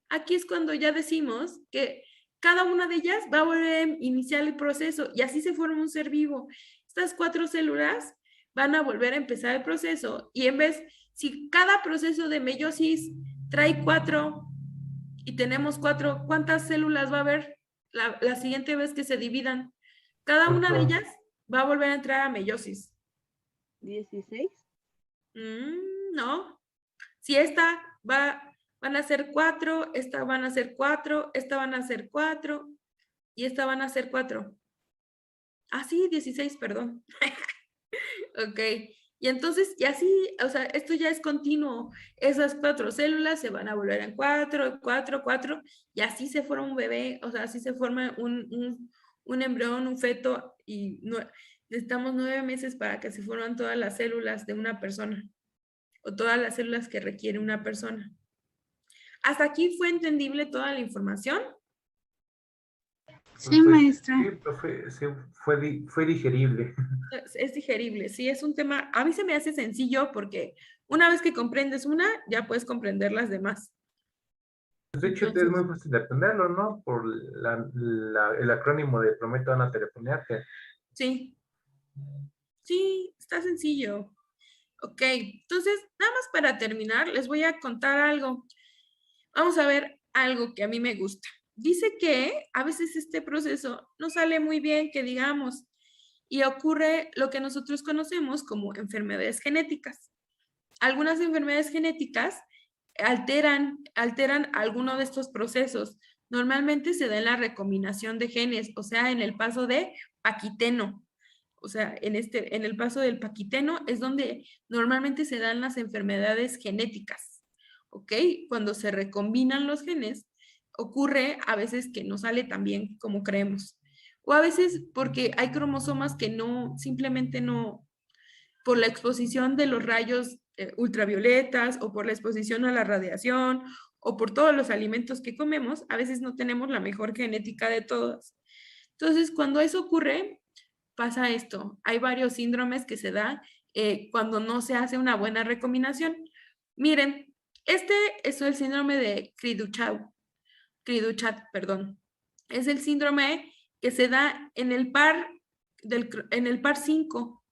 S1: aquí es cuando ya decimos que cada una de ellas va a volver a iniciar el proceso y así se forma un ser vivo. Estas 4 células van a volver a empezar el proceso y en vez, si cada proceso de meiosis trae 4 y tenemos 4, ¿cuántas células va a haber la siguiente vez que se dividan? Cada una de ellas va a volver a entrar a meiosis.
S5: ¿16?
S1: No. Si esta van a ser 4, esta van a ser 4, esta van a ser 4 y esta van a ser 4. Ah, sí, 16, perdón. Ok. Y entonces, y así, o sea, esto ya es continuo. Esas 4 células se van a volver en 4, 4, 4, y así se forma un bebé, o sea, así se forma un embrión, un feto, y necesitamos 9 meses para que se forman todas las células de una persona, o todas las células que requiere una persona. ¿Hasta aquí fue entendible toda la información?
S6: Sí, maestra.
S3: Sí, profe, sí, fue digerible.
S1: Es digerible, sí, es un tema, a mí se me hace sencillo porque una vez que comprendes una, ya puedes comprender las demás.
S3: De hecho, es muy fácil de aprenderlo, ¿no? Por el acrónimo de Prometo Ana Telefoniarte.
S1: Sí. Sí, está sencillo. Ok, entonces, nada más para terminar, les voy a contar algo. Vamos a ver algo que a mí me gusta. Dice que a veces este proceso no sale muy bien, que digamos, y ocurre lo que nosotros conocemos como enfermedades genéticas. Algunas enfermedades genéticas alteran alguno de estos procesos. Normalmente se da en la recombinación de genes, o sea, en el paso de paquiteno. O sea, en el paso del paquiteno es donde normalmente se dan las enfermedades genéticas, ¿ok? Cuando se recombinan los genes, ocurre a veces que no sale tan bien como creemos. O a veces porque hay cromosomas que simplemente no, por la exposición de los rayos ultravioletas o por la exposición a la radiación o por todos los alimentos que comemos, a veces no tenemos la mejor genética de todas. Entonces, cuando eso ocurre, pasa esto. Hay varios síndromes que se dan cuando no se hace una buena recombinación. Miren, este es el síndrome de Cri-du-chat, perdón. Es el síndrome que se da en el par 5.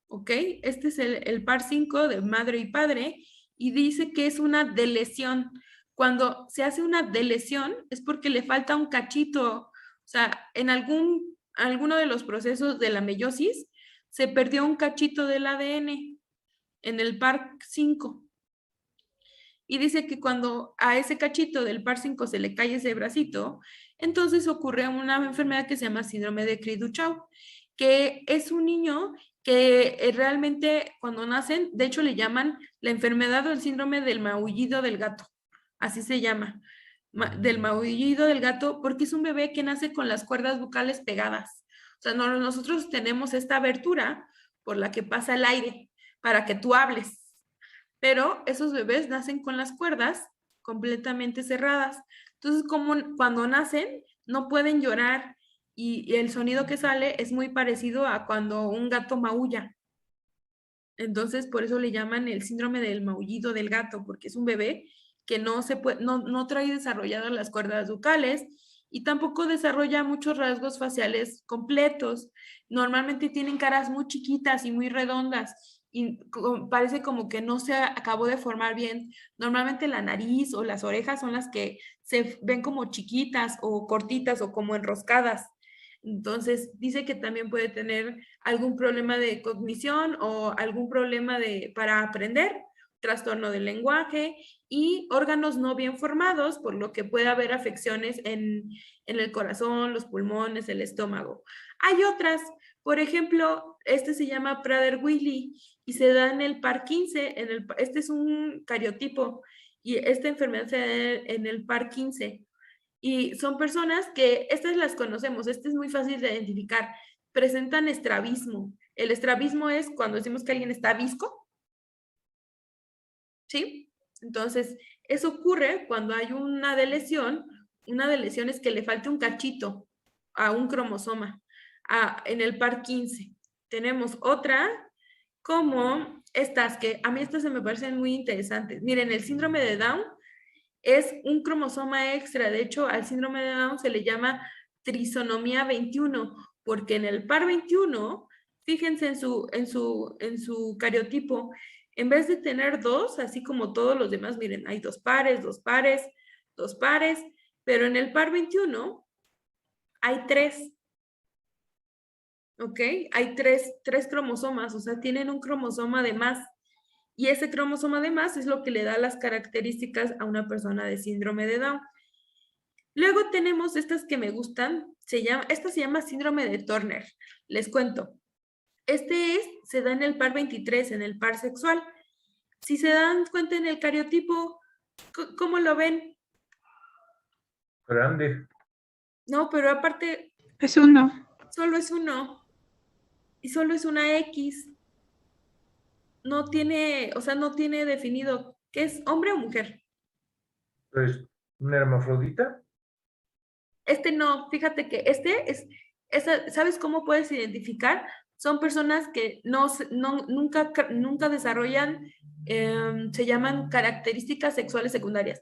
S1: ¿Ok? Este es el par 5 de madre y padre y dice que es una delesión. Cuando se hace una delesión es porque le falta un cachito. O sea, en alguno de los procesos de la meiosis se perdió un cachito del ADN en el par 5. Y dice que cuando a ese cachito del par 5 se le cae ese bracito, entonces ocurre una enfermedad que se llama síndrome de Cri-du-chat, que es un niño que realmente cuando nacen, de hecho le llaman la enfermedad o el síndrome del maullido del gato, así se llama, del maullido del gato, porque es un bebé que nace con las cuerdas vocales pegadas, O sea, nosotros tenemos esta abertura por la que pasa el aire para que tú hables. Pero esos bebés nacen con las cuerdas completamente cerradas. Entonces, como cuando nacen, no pueden llorar y el sonido que sale es muy parecido a cuando un gato maulla. Entonces, por eso le llaman el síndrome del maullido del gato, porque es un bebé que no trae desarrolladas las cuerdas bucales y tampoco desarrolla muchos rasgos faciales completos. Normalmente tienen caras muy chiquitas y muy redondas y parece como que no se acabó de formar bien. Normalmente la nariz o las orejas son las que se ven como chiquitas o cortitas o como enroscadas. Entonces, dice que también puede tener algún problema de cognición o algún problema para aprender, trastorno del lenguaje y órganos no bien formados, por lo que puede haber afecciones en el corazón, los pulmones, el estómago. Hay otras, por ejemplo, este se llama Prader-Willi y se da en el par 15, este es un cariotipo y esta enfermedad se da en el par 15. Y son personas que, estas las conocemos, este es muy fácil de identificar, presentan estrabismo. El estrabismo es cuando decimos que alguien está visco, ¿sí? Entonces, eso ocurre cuando hay una deleción es que le falte un cachito a un cromosoma, en el par 15. Tenemos otra como estas, que a mí estas se me parecen muy interesantes. Miren, el síndrome de Down es un cromosoma extra. De hecho, al síndrome de Down se le llama trisonomía 21, porque en el par 21, fíjense en su cariotipo, en vez de tener 2, así como todos los demás, miren, hay 2 pares, 2 pares, 2 pares, pero en el par 21 hay 3. ¿Ok? Hay 3 cromosomas, o sea, tienen un cromosoma de más. Y ese cromosoma de más es lo que le da las características a una persona de síndrome de Down. Luego tenemos estas que me gustan, esta se llama síndrome de Turner. Les cuento. Se da en el par 23, en el par sexual. Si se dan cuenta en el cariotipo, ¿cómo lo ven?
S3: Grande.
S1: No, pero aparte...
S6: Es uno.
S1: Solo es uno. Y solo es una X. No tiene, o sea, no tiene definido qué es hombre o mujer.
S3: Pues, ¿una hermafrodita?
S1: No, fíjate que ¿sabes cómo puedes identificar? Son personas que nunca desarrollan, se llaman características sexuales secundarias.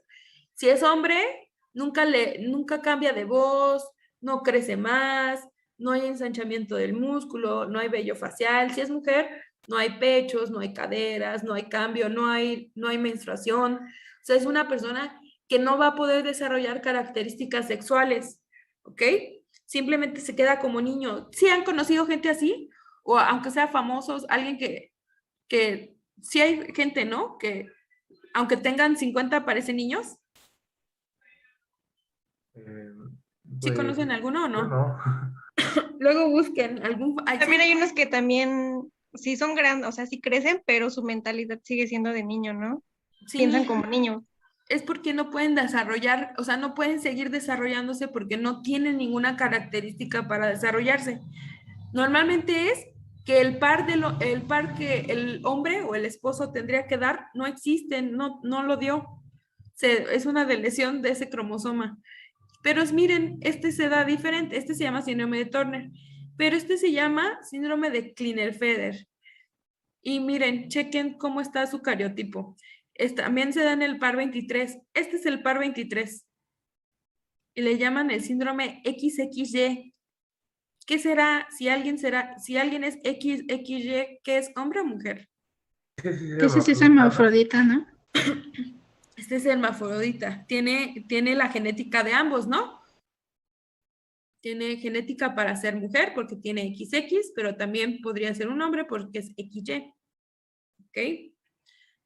S1: Si es hombre, nunca cambia de voz, no crece más, no hay ensanchamiento del músculo, no hay vello facial. Si es mujer, no hay pechos, no hay caderas, no hay cambio, no hay menstruación. O sea, es una persona que no va a poder desarrollar características sexuales, ¿ok? Simplemente se queda como niño. ¿Sí han conocido gente así? O aunque sea famosos, alguien que sí hay gente, ¿no? Que aunque tengan 50 parecen niños. ¿Sí conocen alguno o no?
S3: No.
S1: Luego busquen algún...
S2: También hay unos que también, sí son grandes, o sea, sí crecen, pero su mentalidad sigue siendo de niño, ¿no?
S1: Sí.
S2: Piensan como niños.
S1: Es porque no pueden desarrollar, o sea, no pueden seguir desarrollándose porque no tienen ninguna característica para desarrollarse. Normalmente es que el par que el hombre o el esposo tendría que dar no existen, no lo dio. Es una deleción de ese cromosoma. Pero miren, se da diferente, se llama síndrome de Turner, pero se llama síndrome de Klinefelter. Y miren, chequen cómo está su cariotipo. También se da en el par 23. Este es el par 23. Y le llaman el síndrome XXY. ¿Qué será? Si alguien es XXY, ¿qué es hombre o mujer?
S6: Ese sí es hermafrodita, ¿no?
S1: Este es hermafrodita. Tiene la genética de ambos, ¿no? Tiene genética para ser mujer porque tiene XX, pero también podría ser un hombre porque es XY. ¿Ok?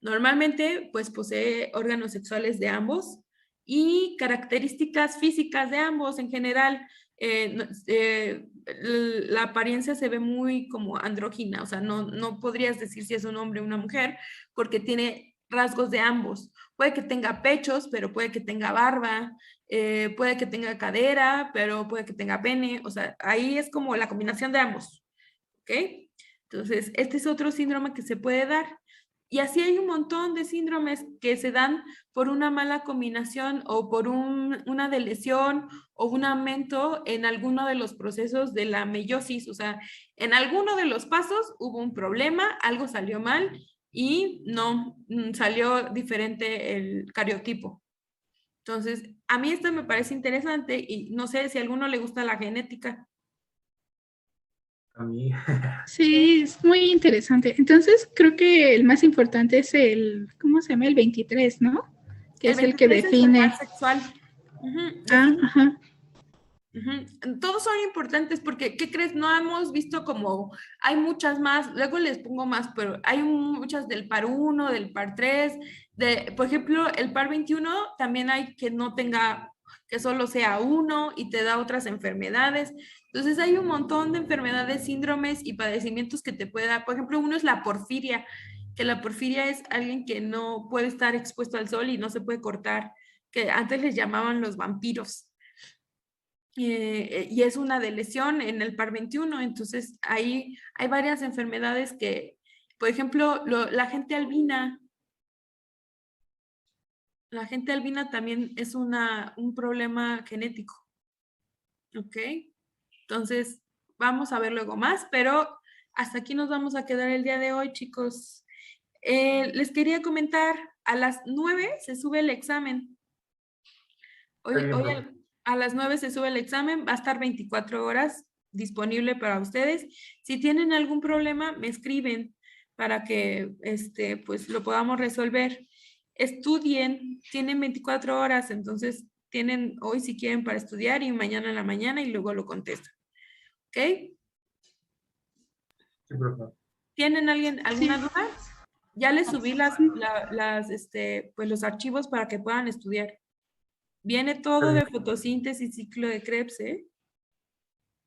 S1: Normalmente, pues posee órganos sexuales de ambos y características físicas de ambos en general. La apariencia se ve muy como andrógina, o sea, no podrías decir si es un hombre o una mujer, porque tiene rasgos de ambos. Puede que tenga pechos, pero puede que tenga barba, puede que tenga cadera, pero puede que tenga pene. O sea, ahí es como la combinación de ambos. ¿Ok? Entonces, este es otro síndrome que se puede dar. Y así hay un montón de síndromes que se dan por una mala combinación o por una deleción o un aumento en alguno de los procesos de la meiosis. O sea, en alguno de los pasos hubo un problema, algo salió mal y no salió diferente el cariotipo. Entonces, a mí esto me parece interesante y no sé si a alguno le gusta la genética.
S3: A mí,
S6: Sí, es muy interesante. Entonces, creo que el más importante es el, ¿cómo se llama? El 23, ¿no? Que
S1: El
S6: es el que
S1: 23 es el
S6: define.
S1: par sexual.
S6: Ah, ajá.
S1: Todos son importantes porque, ¿qué crees? No hemos visto como, hay muchas más, luego les pongo más, pero hay muchas del par 1, del par 3, por ejemplo, el par 21 también hay que no tenga, que solo sea uno y te da otras enfermedades. Entonces hay un montón de enfermedades, síndromes y padecimientos que te puede dar. Por ejemplo, uno es la porfiria, que la porfiria es alguien que no puede estar expuesto al sol y no se puede cortar, que antes les llamaban los vampiros. Y es una de lesión en el par 21, entonces ahí hay varias enfermedades que, por ejemplo, la gente albina también es un problema genético, ¿ok? Entonces, vamos a ver luego más, pero hasta aquí nos vamos a quedar el día de hoy, chicos. Les quería comentar, a las 9 se sube el examen. Hoy a las 9 se sube el examen, va a estar 24 horas disponible para ustedes. Si tienen algún problema, me escriben para que pues lo podamos resolver. Estudien, tienen 24 horas, entonces tienen hoy si quieren para estudiar y mañana en la mañana y luego lo contestan. ¿Ok?
S3: sí, profe.
S1: ¿Tienen alguna duda? Ya les subí pues los archivos para que puedan estudiar. Viene todo de fotosíntesis, ciclo de Krebs, ¿eh?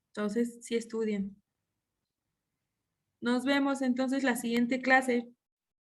S1: Entonces, sí estudien. Nos vemos entonces la siguiente clase.